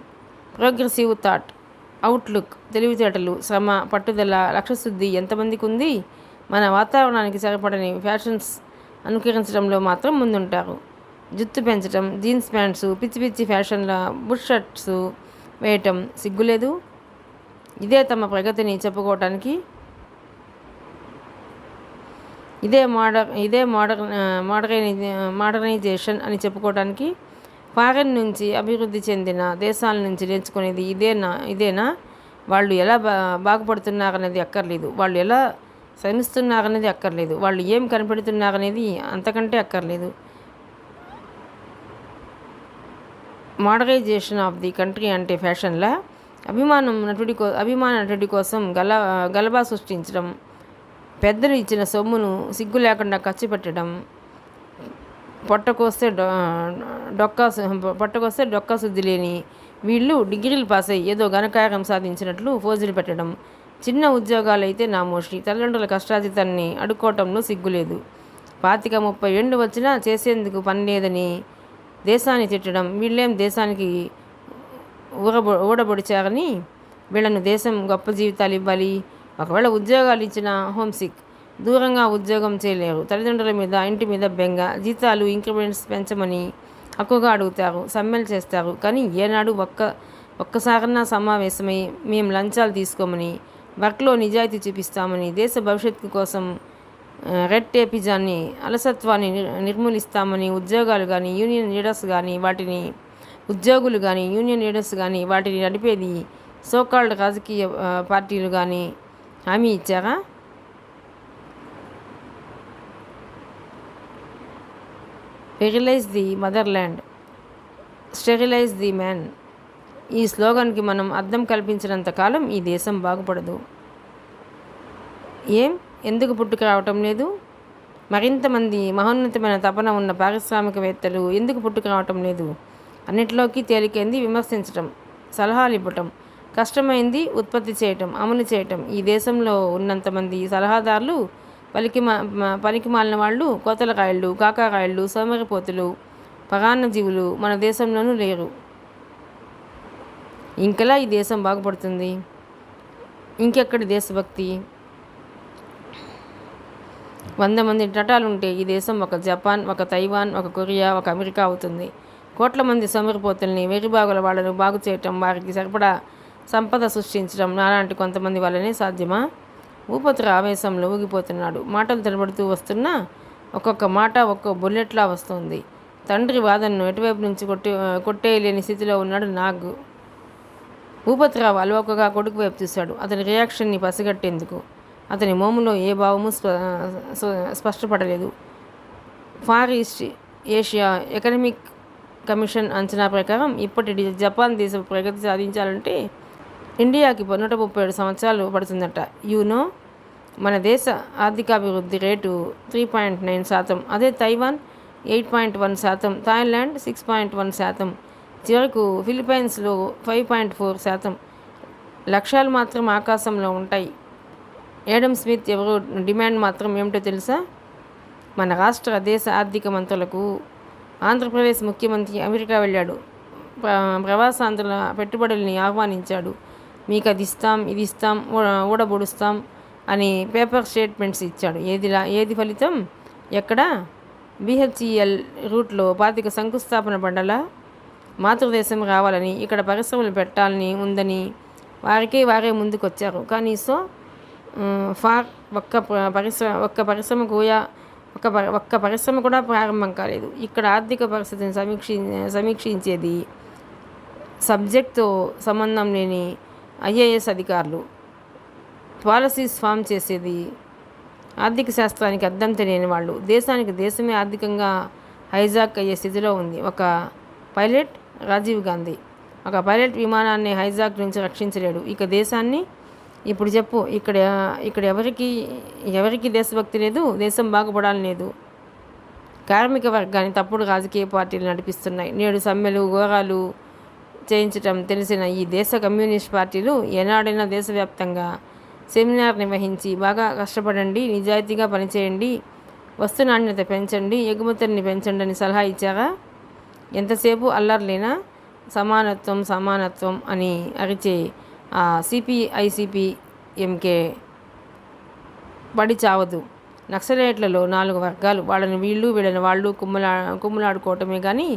ప్రోగ్రెసివ్ థాట్, అవుట్లుక్, తెలివితేటలు, శ్రమ, పట్టుదల, లక్ష్యశుద్ధి ఎంతమందికి ఉంది? మన వాతావరణానికి సరిపడని ఫ్యాషన్స్ అనుకరించడంలో మాత్రం ముందుంటారు. జుత్తు పెంచడం, జీన్స్ ప్యాంట్స్, పిచ్చి ఫ్యాషన్ల బుష్ షర్ట్స్ వేయటం సిగ్గులేదు? ఇదే తమ ప్రగతిని చెప్పుకోవటానికి, ఇదే మోడర్నైజేషన్ అని చెప్పుకోవటానికి ఫారెన్ నుంచి అభివృద్ధి చెందిన దేశాల నుంచి నేర్చుకునేది ఇదేనా? వాళ్ళు ఎలా బాగుపడుతున్నారనేది అక్కర్లేదు, వాళ్ళు ఎలా శ్రమిస్తున్నారనేది అక్కర్లేదు, వాళ్ళు ఏం కనిపెడుతున్నారనేది అంతకంటే అక్కర్లేదు. మోడరైజేషన్ ఆఫ్ ది కంట్రీ అంటే ఫ్యాషన్లా? అభిమాన నటుడి కోసం గలబా సృష్టించడం, పెద్దలు ఇచ్చిన సొమ్మును సిగ్గు లేకుండా ఖర్చు పెట్టడం, పొట్టకొస్తే డొక్కా శుద్ధి లేని వీళ్ళు డిగ్రీలు పాస్ అయ్యి ఏదో ఘనకార్యం సాధించినట్లు ఫోజులు పెట్టడం, చిన్న ఉద్యోగాలు అయితే నామోషి, తల్లిదండ్రుల కష్టాజితాన్ని అడుక్కోవటంలో సిగ్గులేదు, 25-30 ఏళ్ళు వచ్చినా చేసేందుకు పని లేదని దేశాన్ని తిట్టడం, వీళ్ళేం దేశానికి ఊడబొడిచారని వీళ్ళను దేశం గొప్ప జీవితాలు ఇవ్వాలి. ఒకవేళ ఉద్యోగాలు ఇచ్చిన హోమ్సిక్, దూరంగా ఉద్యోగం చేయలేరు, తల్లిదండ్రుల మీద ఇంటి మీద బెంగ, జీతాలు ఇంక్రిమెంట్స్ పెంచమని హక్కుగా అడుగుతారు, సమ్మెలు చేస్తారు. కానీ ఏనాడు ఒక్కసారన్నా సమావేశమై మేము లంచాలు తీసుకోమని, వర్క్లో నిజాయితీ చూపిస్తామని, దేశ భవిష్యత్తు కోసం రెడ్ టేపిజాన్ని, అలసత్వాన్ని నిర్మూలిస్తామని ఉద్యోగులు కానీ యూనియన్ లీడర్స్ కానీ వాటిని నడిపేది సోకాల్డ్ రాజకీయ పార్టీలు కానీ హామీ ఇచ్చారా? Paralyse the motherland, sterilise the man. ఈ స్లోగన్కి మనం అర్థం కల్పించినంత కాలం ఈ దేశం బాగుపడదు. ఎందుకు పుట్టుక రావటం లేదు? మరింతమంది మహోన్నతమైన తపన ఉన్న పారిశ్రామికవేత్తలు ఎందుకు పుట్టుక రావటం లేదు? అన్నిటిలోకి తేలికైంది విమర్శించటం, సలహాలు ఇవ్వటం, కష్టమైంది ఉత్పత్తి చేయటం, అమలు చేయటం. ఈ దేశంలో ఉన్నంతమంది సలహాదారులు పనికిమాలిన వాళ్ళు, కోతలకాయళ్ళు, కాకాకాయళ్ళు, సోమరిపోతులు, పరాన్నజీవులు మన దేశంలోనూ లేరు. ఇంకెలా ఈ దేశం బాగుపడుతుంది? ఇంకెక్కడి దేశభక్తి? 100 మంది టటాలుంటే ఈ దేశం ఒక జపాన్, ఒక తైవాన్, ఒక కొరియా, ఒక అమెరికా అవుతుంది. కోట్ల మంది సోమరిపోతుల్ని, వెర్రిబాగుల వాళ్ళను బాగు చేయటం, వారికి సరిపడా సంపద సృష్టించడం నాలాంటి కొంతమంది వల్లనే సాధ్యమా? భూపతుల ఆవేశంలో ఊగిపోతున్నాడు. మాటలు తడబడుతూ వస్తున్నా ఒక్కొక్క మాట ఒక్కో బుల్లెట్లా వస్తుంది. తండ్రి వాదనను ఎటువైపు నుంచి కొట్టేయలేని స్థితిలో ఉన్నాడు నాగ్. భూపతిరావు అలవోకగా కొడుకు వైపు చూశాడు. అతని రియాక్షన్ని పసిగట్టేందుకు అతని మోములో ఏ భావము స్పష్టపడలేదు. Far East Asia Economic Commission అంచనా ప్రకారం ఇప్పటి జపాన్ దేశ ప్రగతి సాధించాలంటే ఇండియాకి 137 సంవత్సరాలు పడుతుందట. మన దేశ ఆర్థికాభివృద్ధి రేటు 3.9%, అదే తైవాన్ 8.1%, థాయిలాండ్ 6.1%, చివరకు ఫిలిప్పైన్స్లో 5.4%. లక్ష్యాలు మాత్రం ఆకాశంలో ఉంటాయి. యాడమ్ స్మిత్ ఎవరో డిమాండ్ మాత్రం ఏమిటో తెలుసా? మన రాష్ట్ర దేశ ఆర్థిక మంత్రులకు ఆంధ్రప్రదేశ్ ముఖ్యమంత్రి అమెరికా వెళ్ళాడు. ప్రవాసాంధ్రుల పెట్టుబడుల్ని ఆహ్వానించాడు. మీకు అది ఇస్తాం, ఇది ఇస్తాం, ఊడబొడుస్తాం అని పేపర్ స్టేట్మెంట్స్ ఇచ్చాడు. ఏది ఫలితం? ఎక్కడ? బిహెచ్ఈఎల్ రూట్లో 25 శంకుస్థాపన బండలా? మాతృదేశం రావాలని, ఇక్కడ పరిశ్రమలు పెట్టాలని ఉందని వారే ముందుకొచ్చారు. కానీ ఫార్ ఒక్క పరిశ్రమ కూడా ప్రారంభం కాలేదు. ఇక్కడ ఆర్థిక పరిస్థితిని సమీక్షించేది సబ్జెక్ట్తో సంబంధం లేని ఐఏఎస్ అధికారులు, పాలసీస్ ఫామ్ చేసేది ఆర్థిక శాస్త్రానికి అర్థం తెలియని వాళ్ళు. దేశమే ఆర్థికంగా హైజాక్ అయ్యే స్థితిలో ఉంది. ఒక పైలట్ రాజీవ్ గాంధీ ఒక పైలట్ విమానాన్ని హైజాక్ నుంచి రక్షించలేడు. ఇక దేశాన్ని ఇప్పుడు చెప్పు. ఇక్కడ ఎవరికి దేశభక్తి లేదు, దేశం బాగుపడాలని లేదు. కార్మిక వర్గాన్ని తప్పుడు రాజకీయ పార్టీలు నడిపిస్తున్నాయి. నేడు సమ్మెలు, ఘోరాలు చేయించటం తెలిసిన ఈ దేశ కమ్యూనిస్ట్ పార్టీలు ఏనాడైనా దేశవ్యాప్తంగా సెమినార్ నిర్వహించి బాగా కష్టపడండి, నిజాయితీగా పనిచేయండి, వస్తు నాణ్యత పెంచండి, ఎగుమతుల్ని పెంచండి అని సలహా ఇచ్చారా? ఎంతసేపు అల్లర్లేనా? సమానత్వం అని అరిచే సిపిఐసిపిఎంకే పడి చావదు. నక్సలైట్లలో 4 వర్గాలు. వాళ్ళని వీళ్ళని వాళ్ళు కుమ్ములాడుకోవటమే కానీ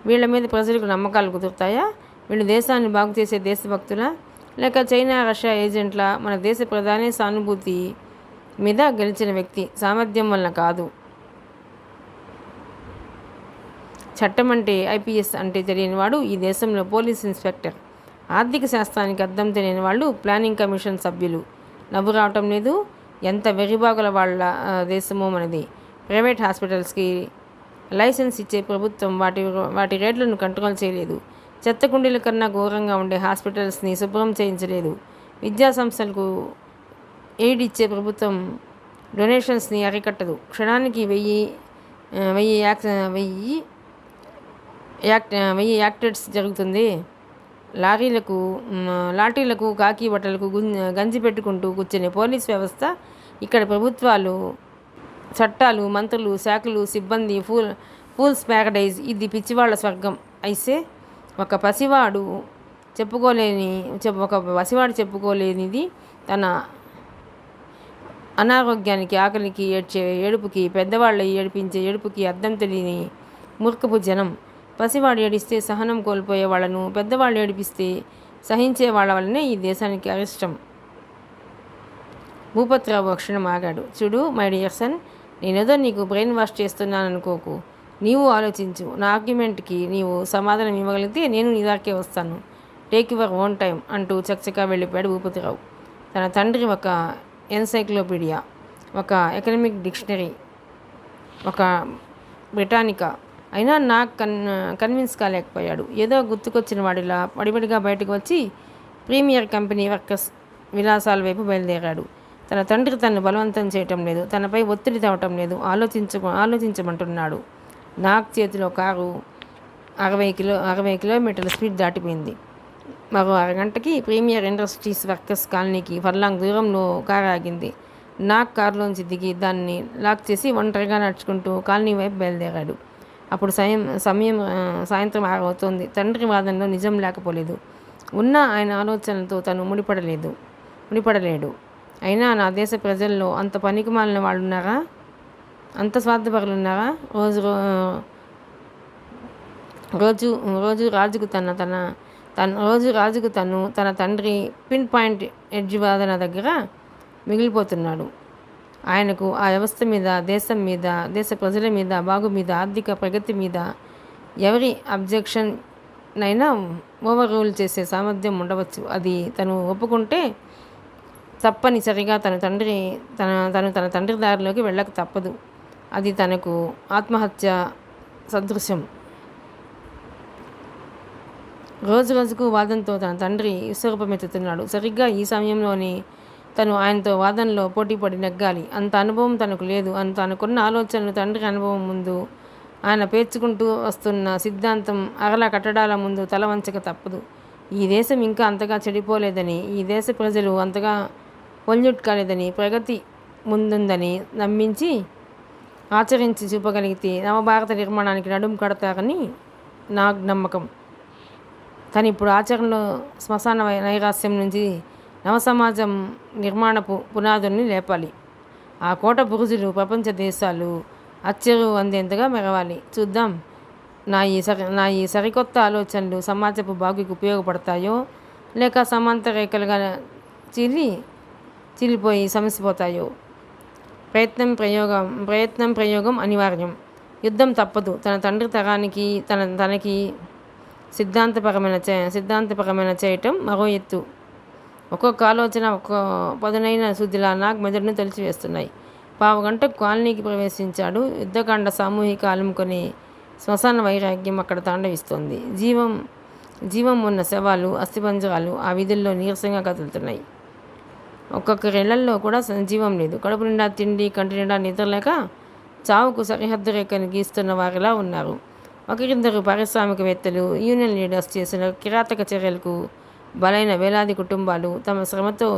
వీళ్ళ మీద ప్రజలకు నమ్మకాలు కుదురుతాయా? వీళ్ళు దేశాన్ని బాగు చేసే దేశభక్తులా, లేక చైనా రష్యా ఏజెంట్ల? మన దేశ ప్రధాని సానుభూతి మీద గెలిచిన వ్యక్తి, సామర్థ్యం వలన కాదు. చట్టం అంటే ఐపీఎస్ అంటే తెలియనివాడు ఈ దేశంలో పోలీస్ ఇన్స్పెక్టర్. ఆర్థిక శాస్త్రానికి అర్థం తెలియని వాళ్ళు ప్లానింగ్ కమిషన్ సభ్యులు. నవ్వు రావటం లేదు? ఎంత వెర్రిబాగుల వాళ్ళ దేశమో మనది. ప్రైవేట్ హాస్పిటల్స్కి లైసెన్స్ ఇచ్చే ప్రభుత్వం వాటి రేట్లను కంట్రోల్ చేయలేదు. చెత్త కుండీల కన్నా ఘోరంగా ఉండే హాస్పిటల్స్ని శుభ్రం చేయించలేదు. విద్యా సంస్థలకు ఎయిడ్ ఇచ్చే ప్రభుత్వం డొనేషన్స్ని అరికట్టదు. క్షణానికి 1000 యాక్టెడ్స్ జరుగుతుంది. లాఠీలకు కాకి బట్టలకు గంజి పెట్టుకుంటూ కూర్చునే పోలీస్ వ్యవస్థ. ఇక్కడ ప్రభుత్వాలు, చట్టాలు, మంత్రులు, శాఖలు, సిబ్బంది ఫూల్స్ ప్యారడైజ్. ఇది పిచ్చివాళ్ల స్వర్గం. అయితే ఒక పసివాడు చెప్పుకోలేనిది తన అనారోగ్యానికి, ఆకలికి ఏడ్చే ఏడుపుకి, పెద్దవాళ్ళ ఏడిపించే ఏడుపుకి అర్థం తెలియని మూర్ఖపు జనం. పసివాడు ఏడిస్తే సహనం కోల్పోయే వాళ్ళను, పెద్దవాళ్ళు ఏడిపిస్తే సహించే వాళ్ళ వల్లనే ఈ దేశానికి అరిష్టం. భూపతిరావు అక్షరం ఆగాడు. చూడు మై డియర్ సన్, నేనేదో నీకు బ్రెయిన్ వాష్ చేస్తున్నాను అనుకోకు. నీవు ఆలోచించు. నా ఆర్గ్యుమెంట్కి నీవు సమాధానం ఇవ్వగలిగితే నేను నీ దాకే వస్తాను. టేక్ యువర్ ఓన్ టైం అంటూ చకచకా వెళ్ళిపోయాడు భూపతిరావు. తన తండ్రి ఒక ఎన్సైక్లోపీడియా, ఒక ఎకనమిక్ డిక్షనరీ, ఒక బ్రిటానికా అయినా నాకు కన్విన్స్ కాలేకపోయాడు. ఏదో గుర్తుకొచ్చిన వాడిలా పడిపడిగా బయటకు వచ్చి ప్రీమియర్ కంపెనీ వర్కర్స్ విలాసాల వైపు బయలుదేరాడు. తన తండ్రి తనను బలవంతం చేయటం లేదు, తనపై ఒత్తిడి తేవటం లేదు, ఆలోచించమంటున్నాడు. నాగ్ చేతిలో కారు 60 కిలోమీటర్ల స్పీడ్ దాటిపోయింది. మరో అరగంటకి ప్రీమియర్ ఇండస్ట్రీస్ వర్కర్స్ కాలనీకి ఫర్లాంగ్ దూరంలో కారు ఆగింది. నాగ్ కారులోంచి దిగి దాన్ని లాక్ చేసి ఒంటరిగా నడుచుకుంటూ కాలనీ వైపు బయలుదేరాడు. అప్పుడు సాయంత్రం 6 అవుతోంది. తండ్రి వాదనలో నిజం లేకపోలేదు. ఉన్న ఆయన ఆలోచనలతో తను ముడిపడలేడు. అయినా నా దేశ ప్రజల్లో అంత పనికిమాలిన వాళ్ళు ఉన్నారా? అంత స్వార్థపరులు ఉన్నారా? రోజు రాజుకు తన తండ్రి పిన్ పాయింట్ ఎడ్జ్ వాదన దగ్గర మిగిలిపోతున్నాడు. ఆయనకు ఆ వ్యవస్థ మీద, దేశం మీద, దేశ ప్రజల మీద, బాగు మీద, ఆర్థిక ప్రగతి మీద ఎవరి అబ్జెక్షన్ అయినా ఓవర్ రూల్ చేసే సామర్థ్యం ఉండవచ్చు. అది తను ఒప్పుకుంటే తప్పనిసరిగా తన తండ్రి దారిలోకి వెళ్ళక తప్పదు. అది తనకు ఆత్మహత్య సదృశ్యం. రోజుకు వాదనతో తన తండ్రి విశ్వరూపమెత్తుతున్నాడు. సరిగ్గా ఈ సమయంలోనే తను ఆయనతో వాదనలో పోటీపడి నెగ్గాలి. అంత అనుభవం తనకు లేదు. తనకున్న ఆలోచనలు తండ్రి అనుభవం ముందు, ఆయన పేర్చుకుంటూ వస్తున్న సిద్ధాంతం అరల కట్టడాల ముందు తల వంచక తప్పదు. ఈ దేశం ఇంకా అంతగా చెడిపోలేదని, ఈ దేశ ప్రజలు అంతగా పొల్యూట్ కాలేదని, ప్రగతి ముందుందని నమ్మించి ఆచరించి చూపగలిగితే నవభారత నిర్మాణానికి నడుం కడతారని నా నమ్మకం. కానీ ఇప్పుడు ఆచరణలో శ్మశాన నైరాస్యం నుంచి నవసమాజం నిర్మాణపు పునాదుల్ని లేపాలి. ఆ కోట బురుజులు ప్రపంచ దేశాలు అచ్చరు అందేంతగా మెరవాలి. చూద్దాం నా ఈ సరికొత్త ఆలోచనలు సమాజపు బాగుకి ఉపయోగపడతాయో లేక సమాంతర రేఖలుగా చీలిపోయి సమసిపోతాయో. ప్రయత్నం ప్రయోగం అనివార్యం. యుద్ధం తప్పదు. తన తండ్రి తరానికి తనకి సిద్ధాంతపరమైన చేయటం మరో ఎత్తు. ఒక్కొక్క ఆలోచన ఒక్కో పదునైన శుద్ధిలా నాకు మెదడును తొలిచివేస్తున్నాయి. పావుగంటకు కాలనీకి ప్రవేశించాడు. యుద్ధకాండ సామూహిక అలుముకొని శ్మశాన వైరాగ్యం అక్కడ తాండవిస్తోంది. జీవం ఉన్న శవాలు, అస్థిపంజరాలు ఆ వీధుల్లో నీరసంగా కదులుతున్నాయి. ఒక్కొక్కరిళ్లల్లో కూడా జీవం లేదు. కడుపు నిండా తిండి, కంటి నిండా నిద్రలేక చావుకు సరిహద్దు రేఖను గీస్తున్న వారిలా ఉన్నారు. ఒకరిద్దరు పారిశ్రామికవేత్తలు, యూనియన్ లీడర్స్ చేసిన కిరాతక చర్యలకు బలైన వేలాది కుటుంబాలు, తమ శ్రమతో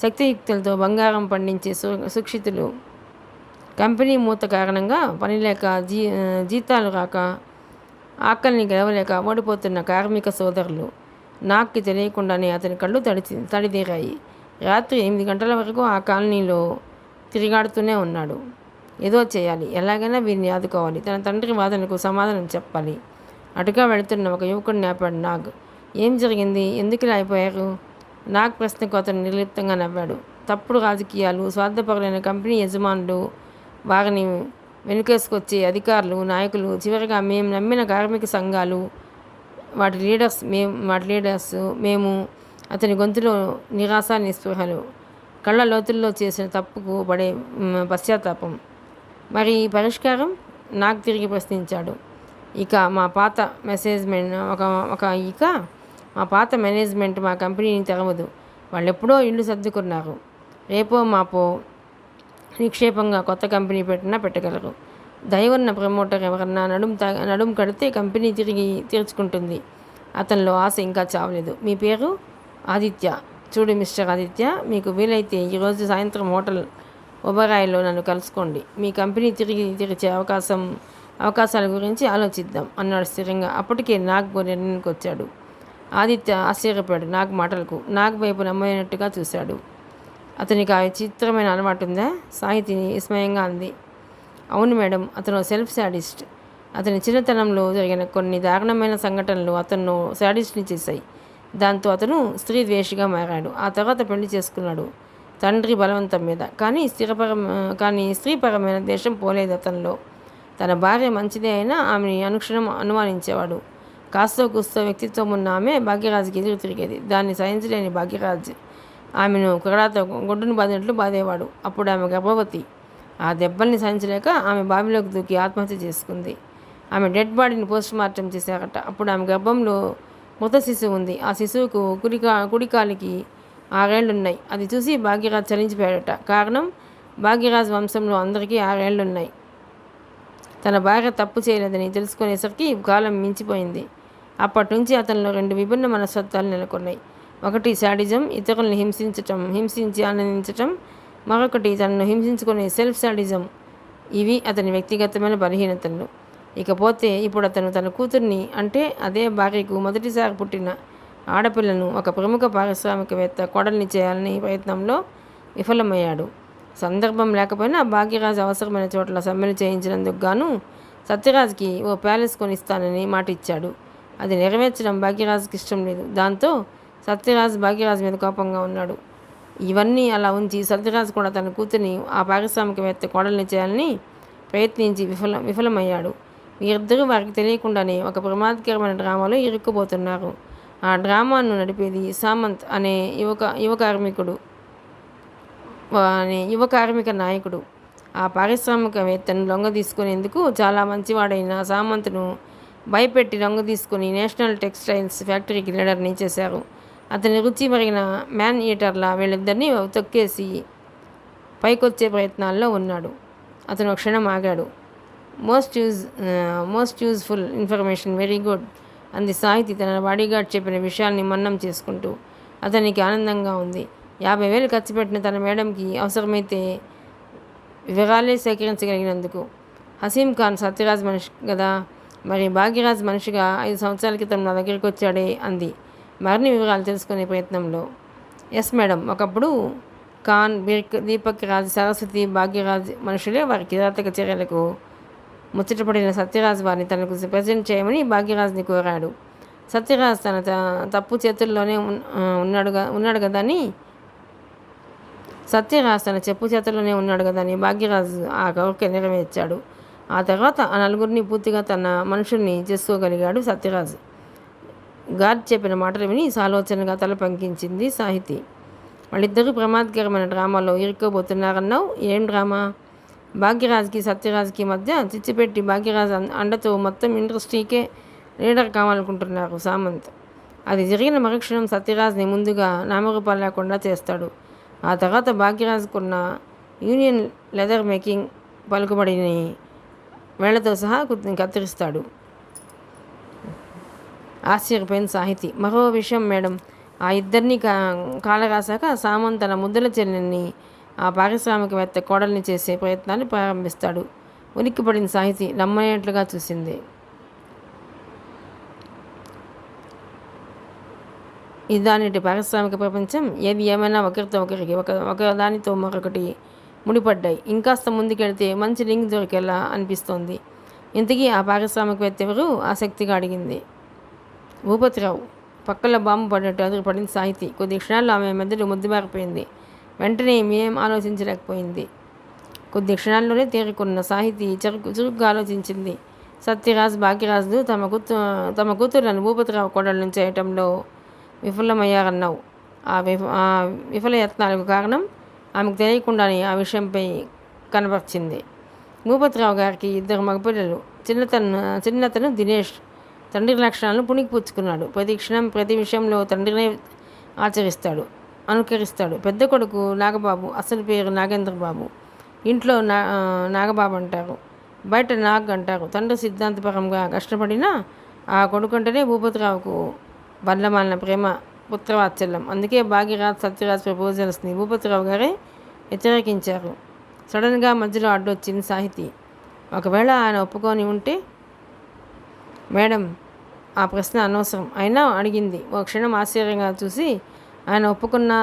శక్తియుక్తులతో బంగారం పండించే సుక్షితులు, కంపెనీ మూత కారణంగా పనిలేక జీతాలు రాక ఆకలిని గెలవలేక ఓడిపోతున్న కార్మిక సోదరులు. నాక్కి తెలియకుండానే అతని కళ్ళు తడిదేరాయి. రాత్రి 8 గంటల వరకు ఆ కాలనీలో తిరిగాడుతూనే ఉన్నాడు. ఏదో చేయాలి, ఎలాగైనా వీరిని ఆదుకోవాలి, తన తండ్రి వాదనకు సమాధానం చెప్పాలి. అటుగా వెళుతున్న ఒక యువకుడిని ఆపాడు నాగ్. ఏం జరిగింది? ఎందుకు ఇలా అయిపోయారు? నాగ్ ప్రశ్నకు అతను నిర్లిప్తంగా నవ్వాడు. తప్పుడు రాజకీయాలు, స్వార్థపరులైన కంపెనీ యజమానులు, వారిని వెనుకేసుకొచ్చే అధికారులు, నాయకులు, చివరిగా మేము నమ్మిన కార్మిక సంఘాలు, వాటి లీడర్స్ మేము. అతని గొంతులో నిరాశ, నిస్పృహలు, కళ్ళ లోతుల్లో చేసిన తప్పుకు పడే పశ్చాత్తాపం. మరి పరిష్కారం? నాకు తిరిగి ప్రశ్నించాడు. మా పాత మేనేజ్మెంట్ మా కంపెనీని తెరవదు. వాళ్ళెప్పుడో ఇల్లు సర్దుకున్నారు. రేపో మాపో నిక్షేపంగా కొత్త కంపెనీ పెట్టగలరు. దయవున్న ప్రమోటర్ ఎవరన్నా నడుం కడితే కంపెనీ తిరిగి తీర్చుకుంటుంది. అతనిలో ఆశ ఇంకా చావలేదు. మీ పేరు? ఆదిత్య. చూడు మిస్టర్ ఆదిత్య, మీకు వీలైతే ఈరోజు సాయంత్రం హోటల్ ఒబరాయ్లో నన్ను కలుసుకోండి. మీ కంపెనీ తిరిగి తెరిచే అవకాశాల గురించి ఆలోచిద్దాం అన్నాడు స్థిరంగా. అప్పటికే నాగ్ నిర్ణయానికి వచ్చాడు. ఆదిత్య ఆశ్చర్యపడాడు నాగ్ మాటలకు. నాగ్ వైపు నమ్మనట్టుగా చూశాడు. అతనికి ఆ చిత్రమైన అలవాటు ఉందా? సాహితిని విస్మయంగా అంది. అవును మేడం, అతను సెల్ఫ్ శాడిస్ట్. అతని చిన్నతనంలో జరిగిన కొన్ని దారుణమైన సంఘటనలు అతను శాడిస్ట్ని చేశాయి. దాంతో అతను స్త్రీ ద్వేషిగా మారాడు. ఆ తర్వాత పెళ్లి చేసుకున్నాడు తండ్రి బలవంతం మీద. కానీ స్త్రీపరమైన ద్వేషం పోలేదు అతనిలో. తన భార్య మంచిదే అయినా ఆమెని అనుక్షణం అనుమానించేవాడు. కాస్తో కూస్తో వ్యక్తిత్వం ఉన్న ఆమె భాగ్యరాజుకి ఎదురు తిరిగేది. దాన్ని సహించలేని భాగ్యరాజు ఆమెను కడాతో గొడ్డును బాధినట్లు బాధేవాడు. అప్పుడు ఆమె గర్భవతి. ఆ దెబ్బల్ని సహించలేక ఆమె బావిలోకి దూకి ఆత్మహత్య చేసుకుంది. ఆమె డెడ్ బాడీని పోస్ట్ మార్టం చేశారట. అప్పుడు ఆమె గర్భంలో మృత శిశువు ఉంది. ఆ శిశువుకు కుడికాలికి 6 ఏళ్లున్నాయి. అది చూసి భాగ్యరాజు చలించిపోయాడట. కారణం, భాగ్యరాజు వంశంలో అందరికీ 6 ఏళ్లున్నాయి. తన భార్య తప్పు చేయలేదని తెలుసుకునేసరికి కాలం మించిపోయింది. అప్పటి నుంచి అతనిలో 2 విభిన్న మనస్తత్వాలు నెలకొన్నాయి. ఒకటి శాడిజం, ఇతరులను హింసించి ఆనందించటం. మరొకటి తనను హింసించుకునే సెల్ఫ్ శాడిజం. ఇవి అతని వ్యక్తిగతమైన బలహీనతలు. ఇకపోతే ఇప్పుడు అతను తన కూతుర్ని, అంటే అదే భార్యకు మొదటిసారి పుట్టిన ఆడపిల్లను ఒక ప్రముఖ పారిశ్రామికవేత్త కోడల్ని చేయాలని ప్రయత్నంలో విఫలమయ్యాడు. సందర్భం లేకపోయినా భాగ్యరాజు అవసరమైన చోట్ల సమ్మెలు చేయించినందుకు గాను సత్యరాజ్కి ఓ ప్యాలెస్ కొనిస్తానని మాట ఇచ్చాడు. అది నెరవేర్చడం భాగ్యరాజుకి ఇష్టం లేదు. దాంతో సత్యరాజ్ భాగ్యరాజు మీద కోపంగా ఉన్నాడు. ఇవన్నీ అలా ఉంచి సత్యరాజ్ కూడా తన కూతుర్ని ఆ పారిశ్రామికవేత్త కోడల్ని చేయాలని ప్రయత్నించి విఫలమయ్యాడు. వీరిద్దరూ వారికి తెలియకుండానే ఒక ప్రమాదకరమైన డ్రామాలో ఇరుక్కుపోతున్నారు. ఆ డ్రామాను నడిపేది సామంత్ అనే యువ కార్మిక నాయకుడు. ఆ పారిశ్రామికవేత్తను లొంగ తీసుకునేందుకు చాలా మంచివాడైన సామంత్ను భయపెట్టి లొంగ తీసుకుని నేషనల్ టెక్స్టైల్స్ ఫ్యాక్టరీకి లీడర్ని చేశారు. అతని రుచి మరిగిన మ్యాన్ ఈటర్లా వీళ్ళిద్దరినీ తొక్కేసి పైకొచ్చే ప్రయత్నాల్లో ఉన్నాడు. అతను ఒక క్షణం ఆగాడు. Most useful information, very good అంది సాహితి తన బాడీగార్డ్ చెప్పిన విషయాల్ని మన్నం చేసుకుంటూ. అతనికి ఆనందంగా ఉంది. 50,000 ఖర్చు పెట్టిన తన మేడంకి అవసరమైతే వివరాలే సేకరించగలిగినందుకు. హసీం ఖాన్ సత్యరాజ్ మనిషి కదా, మరి భాగ్యరాజ్ మనిషిగా 5 సంవత్సరాల క్రితం నా దగ్గరికి వచ్చాడే అంది మరిన్ని వివరాలు తెలుసుకునే ప్రయత్నంలో. ఎస్ మేడం, ఒకప్పుడు ఖాన్, దీపక్ రాజ్, సరస్వతి, భాగ్యరాజ్ మనుషులే. వారి కిరాతక చర్యలకు ముచ్చటపడిన సత్యరాజ్ వారిని తనకు ప్రజెంట్ చేయమని భాగ్యరాజ్ని కోరాడు. సత్యరాజ్ తన తప్పు చేతుల్లోనే ఉన్నాడు కదా అని భాగ్యరాజ్ ఆ కోరిక నెరవేర్చాడు. ఆ తర్వాత ఆ నలుగురిని పూర్తిగా తన మనుషుల్ని చేసుకోగలిగాడు సత్యరాజ్. గార్డ్ చెప్పిన మాటలు విని సాలోచనగా తల పంకించింది సాహితి. వాళ్ళిద్దరూ ప్రమాదకరమైన డ్రామాలో ఇరుక్కోబోతున్నారన్నావు. ఏం డ్రామా? భాగ్యరాజ్కి సత్యరాజ్కి మధ్య చిచ్చిపెట్టి భాగ్యరాజ్ అండతో మొత్తం ఇండస్ట్రీకే లీడర్ కావాలనుకుంటున్నారు సామంత్. అది జరిగిన మరుక్షణం సత్యరాజ్ని ముందుగా నామరూపాలు లేకుండా చేస్తాడు. ఆ తర్వాత భాగ్యరాజ్కున్న యూనియన్ లెదర్ మేకింగ్ పలుకుబడిని వేళ్లతో సహా కత్తిరిస్తాడు. ఆశ్చర్యపోయిన సాహితి. మరో విషయం మేడం, ఆ ఇద్దరిని కాలరాశాక సామంత్ తన ముద్దుల చెల్లెల్ని ఆ పారిశ్రామికవేత్త కోడల్ని చేసే ప్రయత్నాన్ని ప్రారంభిస్తాడు. ఉలిక్కిపడిన సాహితి నమ్మనేట్లుగా చూసింది. ఇదానిటి పారిశ్రామిక ప్రపంచం ఏది ఏమైనా ఒకరితో ఒకరికి ఒకదానితో మరొకటి ముడిపడ్డాయి. ఇంకాస్త ముందుకెళ్తే మంచి లింక్ దొరికేలా అనిపిస్తోంది. ఇంతకీ ఆ పారిశ్రామికవేత్త ఎవరు? ఆసక్తిగా అడిగింది. భూపతిరావు. పక్కలో బాంబు పడినట్టు అదురుపడింది సాహితి. కొద్ది క్షణాల్లో ఆమె మెదడు ముద్దుబారిపోయింది. వెంటనే ఏం ఆలోచించలేకపోయింది. కొద్ది క్షణాల్లోనే తేరుకున్న సాహితి చురుగ్గా ఆలోచించింది. సత్యరాజ్, భాగ్యరాజులు తమ కూతుర్లను భూపతిరావు కోడళ్ళను చేయటంలో విఫలమయ్యారన్నావు. ఆ విఫల యత్నాలకు కారణం ఆమెకు తెలియకుండానే ఆ విషయంపై కనబర్చింది. భూపతిరావు గారికి 2 మగపిల్లలు. చిన్నతను దినేష్ తండ్రి లక్షణాలను పుణికిపుచ్చుకున్నాడు. ప్రతి విషయంలో తండ్రినే అనుకరిస్తాడు. పెద్ద కొడుకు నాగబాబు, అసలు పేరు నాగేంద్రబాబు. ఇంట్లో నాగబాబు అంటారు, బయట నాగ్ అంటారు. తండ్రి సిద్ధాంతపరంగా కష్టపడినా ఆ కొడుకంటేనే భూపతిరావుకు బండ్లమాలిన ప్రేమ, పుత్రవాత్సల్యం. అందుకే భాగ్యరాజ్, సత్యరాజ్ ప్రపోజల్స్ని భూపతిరావు గారే వ్యతిరేకించారు. సడన్గా మధ్యలో అడ్డొచ్చింది సాహితి. ఒకవేళ ఆయన ఒప్పుకొని ఉంటే? మేడం, ఆ ప్రశ్న అనవసరం అయినా అడిగింది. ఓ క్షణం ఆశ్చర్యంగా చూసి, ఆయన ఒప్పుకున్నా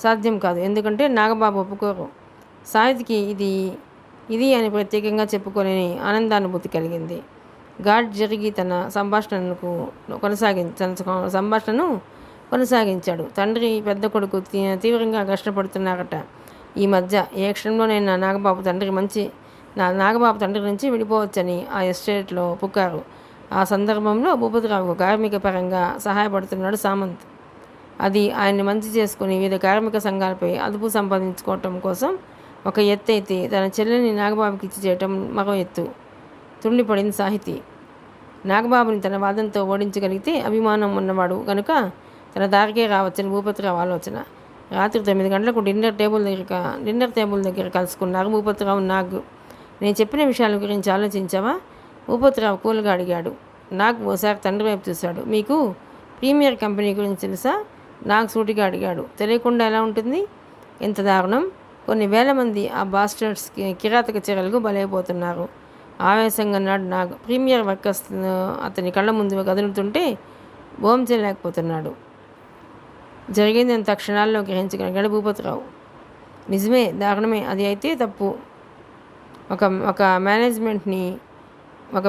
సాధ్యం కాదు, ఎందుకంటే నాగబాబు ఒప్పుకోరు. సాహితికి ఇది అని ప్రత్యేకంగా చెప్పుకోలేని ఆనందానుభూతి కలిగింది. గాడ్ జరిగి తన సంభాషణను కొనసాగించాడు. తండ్రి, పెద్ద కొడుకు తీవ్రంగా కష్టపడుతున్నారట ఈ మధ్య. ఏ క్షణంలోనైనా నాగబాబు తండ్రి నుంచి విడిపోవచ్చని ఆ ఎస్టేట్లో పుకారు. ఆ సందర్భంలో భూపతిరావుకు కార్మిక పరంగా సహాయపడుతున్నాడు సామంత్. అది ఆయన్ని మంచి చేసుకుని వివిధ కార్మిక సంఘాలపై అదుపు సంపాదించుకోవటం కోసం ఒక ఎత్తు అయితే, తన చెల్లెల్ని నాగబాబుకి ఇచ్చి చేయటం మరో ఎత్తు. తుండిపడింది సాహితి. నాగబాబుని తన వాదంతో ఓడించగలిగితే అభిమానం ఉన్నవాడు కనుక తన దారికే రావచ్చని భూపతిరావు ఆలోచన. రాత్రి 9 గంటలకు డిన్నర్ టేబుల్ దగ్గర కలుసుకున్నారు భూపతిరావు, నాగ్. నేను చెప్పిన విషయాల గురించి ఆలోచించావా? భూపతిరావు కూల్గా అడిగాడు. నాగ్ ఓసారి తండ్రి వైపు చూశాడు. మీకు ప్రీమియర్ కంపెనీ గురించి తెలుసా? నాగ్ సూటిగా అడిగాడు. తెలియకుండా ఎలా ఉంటుంది? ఎంత దారుణం! కొన్ని వేల మంది ఆ బాస్టర్డ్స్ కిరాతక చర్యలకు బలైపోతున్నారు. ఆవేశంగా అన్నాడు నాగ్. ప్రీమియర్ వర్కర్స్ అతని కళ్ళ ముందు కదులుతుంటే భోంచలేకపోతున్నాడు. జరిగిందని తక్షణాల్లో గ్రహించగలిగాడు భూపతిరావు. నిజమే, దారుణమే. అది అయితే తప్పు ఒక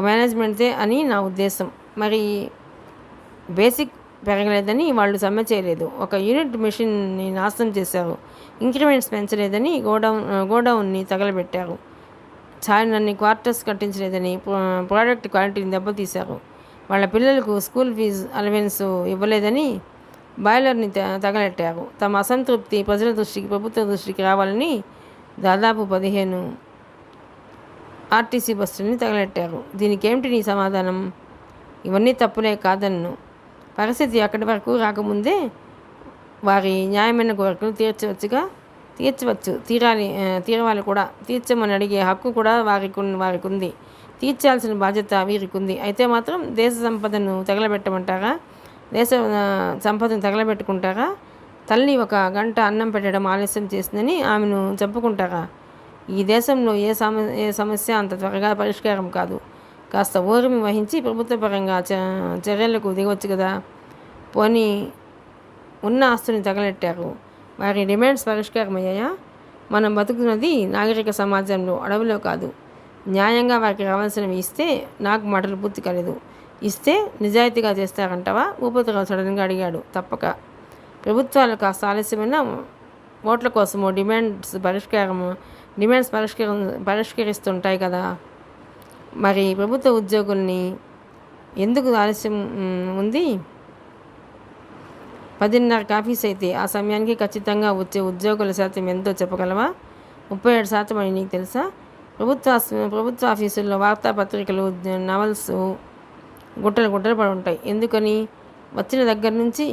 మేనేజ్మెంట్దే అని నా ఉద్దేశం. మరి బేసిక్ పెరగలేదని వాళ్ళు సమ్మె చేయలేదు. ఒక యూనిట్ మెషిన్ని నాశనం చేశారు. ఇంక్రిమెంట్స్ పెంచలేదని గోడౌన్ని తగలబెట్టారు. చాలినన్ని క్వార్టర్స్ కట్టించలేదని ప్రోడక్ట్ క్వాలిటీని దెబ్బతీశారు. వాళ్ళ పిల్లలకు స్కూల్ ఫీజు అలవెన్స్ ఇవ్వలేదని బాయిలర్ని తగలెట్టారు. తమ అసంతృప్తి ప్రభుత్వ దృష్టికి రావాలని దాదాపు 15 ఆర్టీసీ బస్సులని తగలెట్టారు. దీనికేమిటి నీ సమాధానం? ఇవన్నీ తప్పులే కాదన్ను. పరిస్థితి అక్కడి వరకు రాకముందే వారి న్యాయమైన కోరికలు తీర్చవచ్చు, తీరవాలి కూడా. తీర్చమని అడిగే హక్కు కూడా వారికి ఉంది. తీర్చాల్సిన బాధ్యత వీరికి ఉంది. అయితే మాత్రం దేశ సంపదను తగలబెట్టుకుంటారా? తల్లి 1 గంట అన్నం పెట్టడం ఆలస్యం చేసిందని ఆమెను చెప్పుకుంటారా? ఈ దేశంలో ఏ సమస్య అంత త్వరగా పరిష్కారం కాదు. కాస్త ఓర్మి వహించి ప్రభుత్వ పరంగా చర్యలకు దిగవచ్చు కదా. పోనీ ఉన్న ఆస్తుని తగలెట్టారు, వారి డిమాండ్స్ పరిష్కారమయ్యాయా? మనం బతుకుతున్నది నాగరిక సమాజంలో, అడవిలో కాదు. న్యాయంగా వారికి రావాల్సినవి ఇస్తే, నాకు మాటలు పూర్తి కాలేదు, ఇస్తే నిజాయితీగా చేస్తారంటావా? భూపతిరావు సడన్గా అడిగాడు. తప్పక. ప్రభుత్వాలు కాస్త ఆలస్యమైన ఓట్ల కోసమో డిమాండ్స్ పరిష్కరిస్తుంటాయి కదా. మరి ప్రభుత్వ ఉద్యోగుల్ని ఎందుకు ఆలస్యం ఉంది? 10:30 ఆఫీస్ అయితే ఆ సమయానికి ఖచ్చితంగా వచ్చే ఉద్యోగుల శాతం ఎంతో చెప్పగలవా? 37% అని నీకు తెలుసా? ప్రభుత్వ ఆఫీసుల్లో వార్తాపత్రికలు, నవల్స్ గుట్టలు పడి ఉంటాయి. ఎందుకని? వచ్చిన దగ్గర నుంచి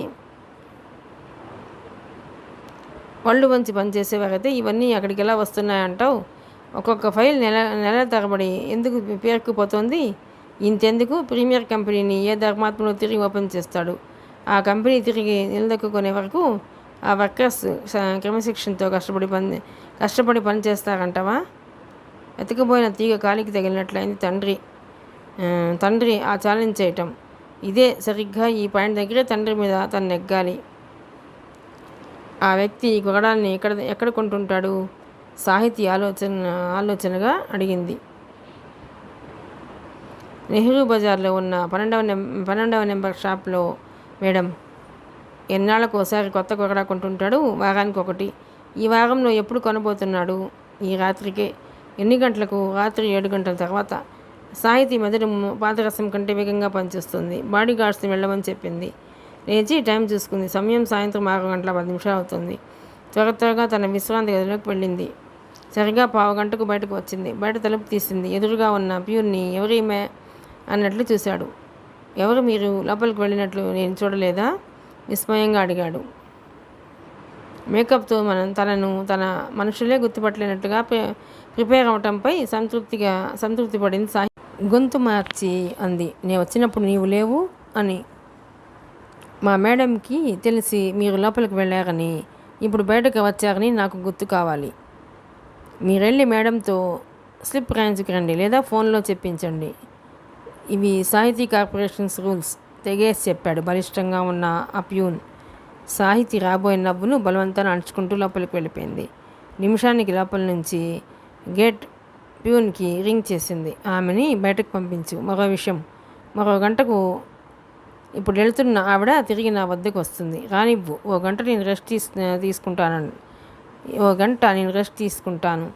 పళ్ళు వంచి పనిచేసేవారైతే ఇవన్నీ అక్కడికి ఎలా వస్తున్నాయంటావు? ఒక్కొక్క ఫైల్ నెల తరబడి ఎందుకు పేరుకుపోతుంది? ఇంతెందుకు, ప్రీమియర్ కంపెనీని ఏ ధర్మాత్మలో తిరిగి ఓపెన్ చేస్తాడు. ఆ కంపెనీ తిరిగి నిలదొక్కునే వరకు ఆ వర్కర్స్ క్రమశిక్షణతో కష్టపడి పని చేస్తారంటావా? ఎతకపోయిన తీగ కాలికి తగిలినట్లయింది తండ్రి ఆ ఛాలెంజ్ చేయటం. ఇదే సరిగ్గా ఈ పాయింట్ దగ్గరే తండ్రి మీద తను నెగ్గాలి. ఆ వ్యక్తి ఈ గుగడాల్ని ఎక్కడ కొంటుంటాడు? సాహితీ ఆలోచనగా అడిగింది. నెహ్రూ బజార్లో ఉన్న 12వ నెంబర్ షాప్లో మేడం. ఎన్నాళ్ళకు ఒకసారి కొత్త కొరడా కొంటుంటాడు? వారానికి ఒకటి. ఈ వారంలో ఎప్పుడు కొనబోతున్నాడు? ఈ రాత్రికే. ఎన్ని గంటలకు? రాత్రి 7 గంటల తర్వాత. సాహితీ మెదడు పాదరసం కంటే వేగంగా పనిచేస్తుంది. బాడీ గార్డ్స్ని వెళ్ళమని చెప్పింది. లేచి టైం చూసుకుంది. సమయం సాయంత్రం 6:10 అవుతుంది. త్వరగా తన విశ్రాంతి గదిలోకి వెళ్ళింది. సరిగా 15 గంటకు బయటకు వచ్చింది. బయట తలుపు తీసింది. ఎదురుగా ఉన్న ప్యూర్ని ఎవరీమే అన్నట్లు చూశాడు. ఎవరు మీరు? లోపలికి వెళ్ళినట్లు నేను చూడలేదా? విస్మయంగా అడిగాడు. మేకప్తో తన మనుషులే గుర్తుపట్టలేనట్టుగా ప్రిపేర్ అవటంపై సంతృప్తి పడింది సాహితీ. గొంతు మార్చి అంది. నేను వచ్చినప్పుడు నీవు లేవు అని. మా మేడంకి తెలిసి మీరు లోపలికి వెళ్ళారని, ఇప్పుడు బయటకు వచ్చారని నాకు గుర్తు కావాలి. మీరెళ్ళి మేడంతో స్లిప్ రాయించుకు రండి, లేదా ఫోన్లో చెప్పించండి. ఇవి సాహితీ కార్పొరేషన్స్ రూల్స్ తెగేసి చెప్పాడు బలిష్టంగా ఉన్న ఆ ప్యూన్. సాహితీ రాబోయే నవ్వును బలవంతాన్ని అణుచుకుంటూ లోపలికి వెళ్ళిపోయింది. నిమిషానికి లోపల నుంచి గేట్ ప్యూన్కి రింగ్ చేసింది. ఆమెని బయటకు పంపించు. మరో విషయం, మరో గంటకు ఇప్పుడు వెళుతున్న ఆవిడ తిరిగి నా వద్దకు వస్తుంది. రానివ్వు. ఓ గంట నేను రెస్ట్ తీసుకుంటాను.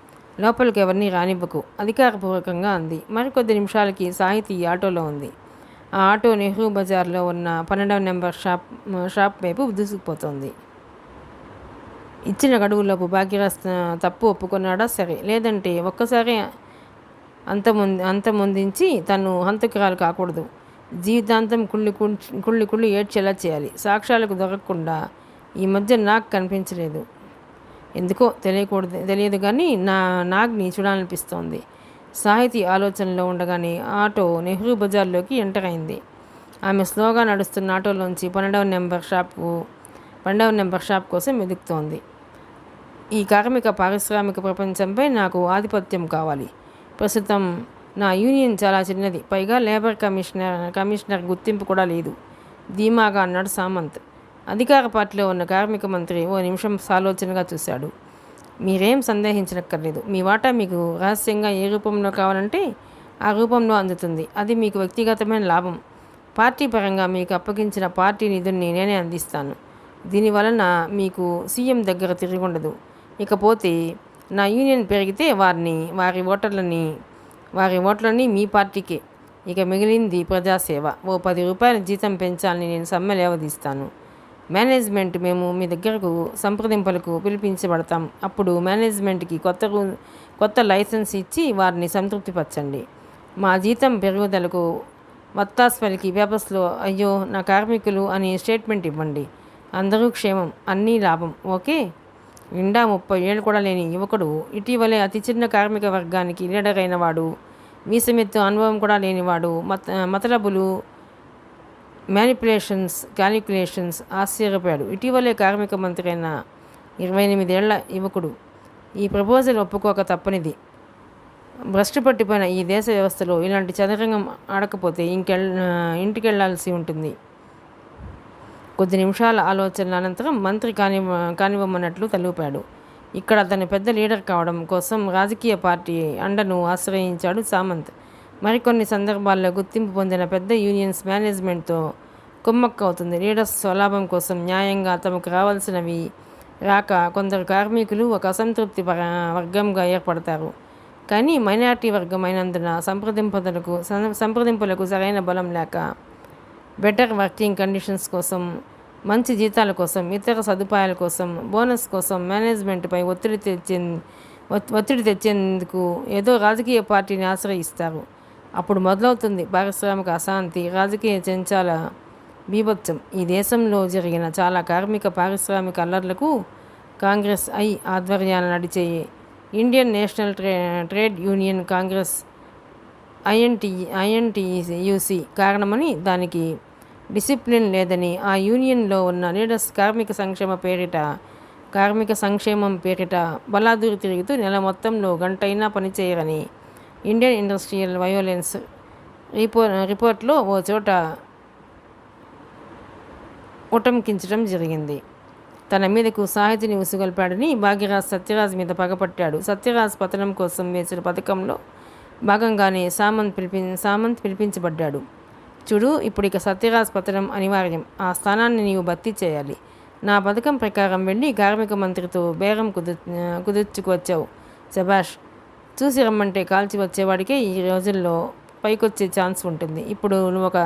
లోపలికి ఎవరిని రానివ్వకు, అధికారపూర్వకంగా అంది. మరికొద్ది నిమిషాలకి సాహితీ ఆటోలో ఉంది. ఆ ఆటో నెహ్రూ బజార్లో ఉన్న 12వ నెంబర్ షాప్ వైపు దూసుకుపోతుంది. ఇచ్చిన గడువులోపు భాగ్యరాజ్ తప్పు ఒప్పుకున్నాడా? సరే, లేదంటే ఒక్కసారి అంతమొందించి తను హంతకురాలు కాకూడదు. జీవితాంతం కుళ్ళి ఏడ్చేలా చేయాలి. సాక్ష్యాలకు దొరకకుండా ఈ మధ్య నాకు కనిపించలేదు. ఎందుకో తెలియదు కానీ నాగ్ని చూడాలనిపిస్తోంది. సాహితీ ఆలోచనలో ఉండగానే ఆటో నెహ్రూ బజార్లోకి ఎంటర్ అయింది. ఆమె స్లోగా నడుస్తున్న ఆటోలోంచి 12వ నెంబర్ షాప్ కోసం వెతుకుతోంది. ఈ పారిశ్రామిక ప్రపంచంపై నాకు ఆధిపత్యం కావాలి. ప్రస్తుతం నా యూనియన్ చాలా చిన్నది. పైగా లేబర్ కమిషనర్ గుర్తింపు కూడా లేదు. ధీమాగా అన్నాడు సామంత్. అధికార పార్టీలో ఉన్న కార్మిక మంత్రి ఓ నిమిషం సాలోచనగా చూశాడు. మీరేం సందేహించనక్కర్లేదు. మీ వాటా మీకు రహస్యంగా ఏ రూపంలో కావాలంటే ఆ రూపంలో అందుతుంది. అది మీకు వ్యక్తిగతమైన లాభం. పార్టీ పరంగా మీకు అప్పగించిన పార్టీ నిధుల్ని నేనే అందిస్తాను. దీనివలన మీకు సీఎం దగ్గర తిరిగుండదు. ఇకపోతే నా యూనియన్ పెరిగితే వారి ఓట్లని మీ పార్టీకే. ఇక మిగిలింది ప్రజాసేవ. ఓ 10 రూపాయల జీతం పెంచాలని నేను సమ్మె లేవదీస్తాను. మేనేజ్మెంట్ మేము మీ దగ్గరకు సంప్రదింపులకు పిలిపించబడతాం. అప్పుడు మేనేజ్మెంట్కి కొత్త లైసెన్స్ ఇచ్చి వారిని సంతృప్తిపరచండి. మా జీతం పెరుగుదలకు వత్తాసు పలికి పేపర్స్లో అయ్యో నా కార్మికులు అని స్టేట్మెంట్ ఇవ్వండి. అందరూ క్షేమం, అన్నీ లాభం. ఓకే. నిండా 30 ఏళ్ళు కూడా లేని యువకుడు, ఇటీవలే అతి చిన్న కార్మిక వర్గానికి లీడర్ అయినవాడు, మీసమెత్తు అనుభవం కూడా లేనివాడు, మతలబులు, క్యాలిక్యులేషన్స్ ఆశ్చర్యపోయాడు. ఇటీవలే కార్మిక మంత్రి అయిన 28 ఏళ్ల యువకుడు ఈ ప్రపోజల్ ఒప్పుకోక తప్పనిది. భ్రష్టు పట్టిపోయిన ఈ దేశ వ్యవస్థలో ఇలాంటి చదరంగం ఆడకపోతే ఇంటికెళ్లాల్సి ఉంటుంది. కొద్ది నిమిషాల ఆలోచనల అనంతరం మంత్రి కానివ్వమన్నట్లు తలూపాడు. ఇక్కడ అతను పెద్ద లీడర్ కావడం కోసం రాజకీయ పార్టీ అండను ఆశ్రయించాడు సామంత్. మరికొన్ని సందర్భాల్లో గుర్తింపు పొందిన పెద్ద యూనియన్స్ మేనేజ్మెంట్తో కుమ్మక్కు అవుతుంది. లీడర్స్ స్వలాభం కోసం న్యాయంగా తమకు రావాల్సినవి రాక కొందరు కార్మికులు ఒక అసంతృప్తి వర్గంగా ఏర్పడతారు. కానీ మైనారిటీ వర్గం అయినందున సంప్రదింపులకు సరైన బలం లేక బెటర్ వర్కింగ్ కండిషన్స్ కోసం, మంచి జీతాల కోసం, ఇతర సదుపాయాల కోసం, బోనస్ కోసం మేనేజ్మెంట్పై ఒత్తిడి తెచ్చేందుకు ఏదో రాజకీయ పార్టీని ఆశ్రయిస్తారు. అప్పుడు మొదలవుతుంది పారిశ్రామిక అశాంతి, రాజకీయ చెంచాల బీభత్సం. ఈ దేశంలో జరిగిన చాలా పారిశ్రామిక అల్లర్లకు కాంగ్రెస్ ఆధ్వర్యాన నడిచే Indian national trade union Congress INTUC కారణమని, దానికి డిసిప్లిన్ లేదని ఆ యూనియన్లో ఉన్న లీడర్స్ కార్మిక సంక్షేమం పేరిట బలాదూరు తిరుగుతూ నెల మొత్తంలో గంటైనా పనిచేయరని ఇండియన్ ఇండస్ట్రియల్ వయోలెన్స్ రిపోర్ట్లో ఓ చోట ఉటంకించడం జరిగింది. తన మీదకు సాహితిని ఉసుగొల్పాడని భాగ్యరాజ్ సత్యరాజ్ మీద పగపట్టాడు. సత్యరాజ్ పతనం కోసం వేసిన పథకంలో భాగంగానే సామంత్ పిలిపించబడ్డాడు. చూడు, ఇప్పుడు ఇక సత్యరాజ్ పతనం అనివార్యం. ఆ స్థానాన్ని నీవు భర్తీ చేయాలి. నా పథకం ప్రకారం వెళ్ళి కార్మిక మంత్రితో బేరం కుదుర్చుకువచ్చావు. శభాష్. చూసి రమ్మంటే కాల్చి వచ్చేవాడికే ఈ రోజుల్లో పైకొచ్చే ఛాన్స్ ఉంటుంది. ఇప్పుడు నువ్వు ఒక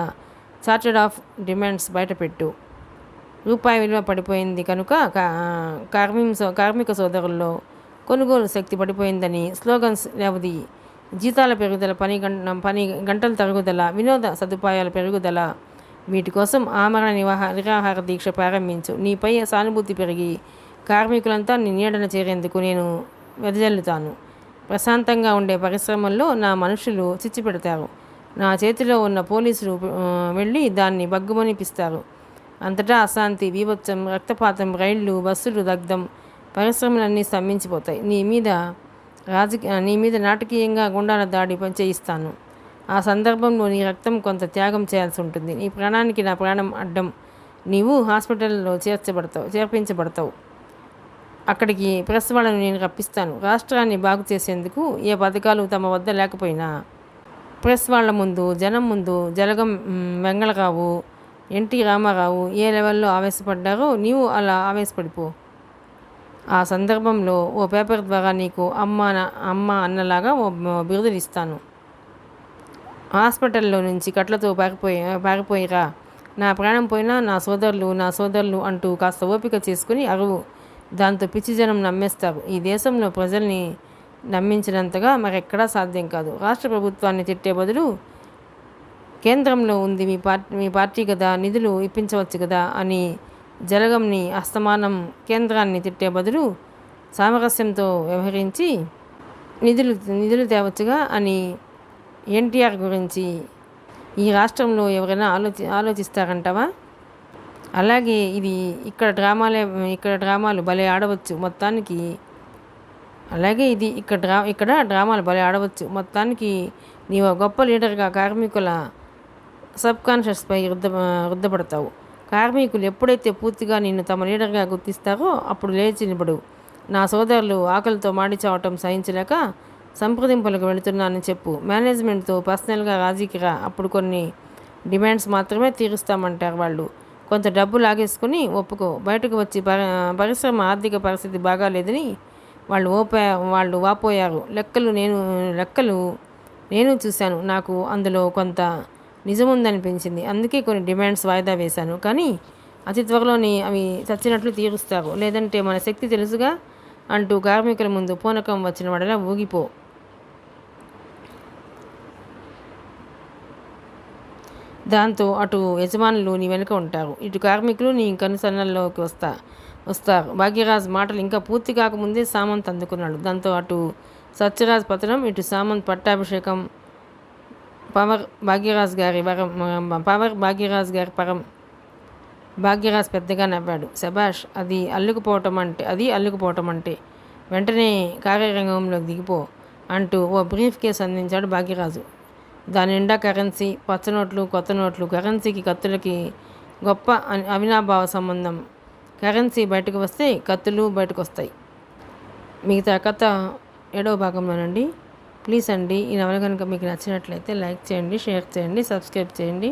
చార్టర్డ్ ఆఫ్ డిమాండ్స్ బయటపెట్టు. రూపాయి విలువ పడిపోయింది కనుక కార్మిక సోదరుల్లో కొనుగోలు శక్తి పడిపోయిందని స్లోగన్స్ లేవది. జీతాల పెరుగుదల, పని గంటల తరుగుదల, వినోద సదుపాయాల పెరుగుదల, వీటి కోసం ఆమరణ నిరాహార దీక్ష ప్రారంభించు. నీపై సానుభూతి పెరిగి కార్మికులంతా నీ నీడన చేరేందుకు నేను వెదజల్లుతాను. ప్రశాంతంగా ఉండే పరిశ్రమల్లో నా మనుషులు చిచ్చు పెడతారు. నా చేతిలో ఉన్న పోలీసులు వెళ్ళి దాన్ని బగ్గుమనిపిస్తారు. అంతటా అశాంతి, బీభత్సం, రక్తపాతం, రైళ్లు, బస్సులు దగ్ధం, పరిశ్రమలన్నీ స్తంభించిపోతాయి. నీ మీద నాటకీయంగా గుండాల దాడి చేయిస్తాను. ఆ సందర్భంలో నీ రక్తం కొంత త్యాగం చేయాల్సి ఉంటుంది. నీ ప్రాణానికి నా ప్రాణం అడ్డం. నీవు హాస్పిటల్లో చేర్పించబడతావు. అక్కడికి ప్రెస్ వాళ్ళను నేను రప్పిస్తాను. రాష్ట్రాన్ని బాగు చేసేందుకు ఏ పథకాలు తమ వద్ద లేకపోయినా ప్రెస్ వాళ్ళ ముందు, జనం ముందు జలగం వెంగళరావు, ఎన్టీ రామారావు ఏ లెవెల్లో ఆవేశపడ్డారో నీవు అలా ఆవేశపడిపో. ఆ సందర్భంలో ఓ పేపర్ ద్వారా నీకు అమ్మ అన్నలాగా ఓ బిరుదులు ఇస్తాను. హాస్పిటల్లో నుంచి కట్లతో పారిపోయిరా. నా ప్రాణం పోయినా నా సోదరులు అంటూ కాస్త ఓపిక చేసుకుని అరువు. దాంతో పిచ్చి జనం నమ్మేస్తారు. ఈ దేశంలో ప్రజల్ని నమ్మించినంతగా మరెక్కడా సాధ్యం కాదు. రాష్ట్ర ప్రభుత్వాన్ని తిట్టే బదులు కేంద్రంలో ఉంది మీ పార్టీ కదా, నిధులు ఇప్పించవచ్చు కదా అని జలగంని అస్తమానం కేంద్రాన్ని తిట్టే బదులు సామరస్యంతో వ్యవహరించి నిధులు తేవచ్చుగా అని ఎన్టీఆర్ గురించి ఈ రాష్ట్రంలో ఎవరైనా ఆలోచిస్తారంటావా? అలాగే ఇక్కడ డ్రామాలు భలే ఆడవచ్చు మొత్తానికి. నీవు గొప్ప లీడర్గా కార్మికుల సబ్కాన్షియస్పై రుద్దపడతావు. కార్మికులు ఎప్పుడైతే పూర్తిగా నిన్ను తమ లీడర్గా గుర్తిస్తారో అప్పుడు లేచి నిలబడు. నా సోదరులు ఆకలితో మాడి చావటం సహించలేక సంప్రదింపులకు వెళుతున్నానని చెప్పు. మేనేజ్మెంట్తో పర్సనల్గా రాజీకి రా. అప్పుడు కొన్ని డిమాండ్స్ మాత్రమే తీరుస్తామంటారు వాళ్ళు. కొంత డబ్బు లాగేసుకుని ఒప్పుకో. బయటకు వచ్చి పరిశ్రమ ఆర్థిక పరిస్థితి బాగాలేదని వాళ్ళు వాపోయారు. లెక్కలు నేను చూశాను. నాకు అందులో కొంత నిజముందనిపించింది. అందుకే కొన్ని డిమాండ్స్ వాయిదా వేశాను. కానీ అతి త్వరలోని అవి చచ్చినట్లు తీరుస్తారు. లేదంటే మన శక్తి తెలుసుగా అంటూ కార్మికుల ముందు పూనకం వచ్చిన వాడలా ఊగిపో. దాంతో అటు యజమానులు నీ వెనుక ఉంటారు, ఇటు కార్మికులు నీ కనుసన్నల్లోకి వస్తారు. భాగ్యరాజ్ మాటలు ఇంకా పూర్తి కాకముందే సామంత్ అందుకున్నాడు. దాంతో అటు సత్యరాజ్ పతనం, ఇటు సామంత్ పట్టాభిషేకం. పవర్ భాగ్యరాజ్ గారి పరం. భాగ్యరాజ్ పెద్దగా నవ్వాడు. శభాష్, అది అల్లుకుపోవటం అంటే వెంటనే కార్యరంగంలోకి దిగిపో అంటూ ఓ బ్రీఫ్ కేసు అందించాడు భాగ్యరాజు. దాని నిండా కరెన్సీ, పచ్చ నోట్లు, కొత్త నోట్లు. కరెన్సీకి కత్తులకి గొప్ప అవినాభావ సంబంధం. కరెన్సీ బయటకు వస్తే కత్తులు బయటకు వస్తాయి. మిగతా కథ 7వ భాగంలోనండి. ప్లీజ్ అండి, ఈ నవల కనుక మీకు నచ్చినట్లయితే లైక్ చేయండి, షేర్ చేయండి, సబ్స్క్రైబ్ చేయండి.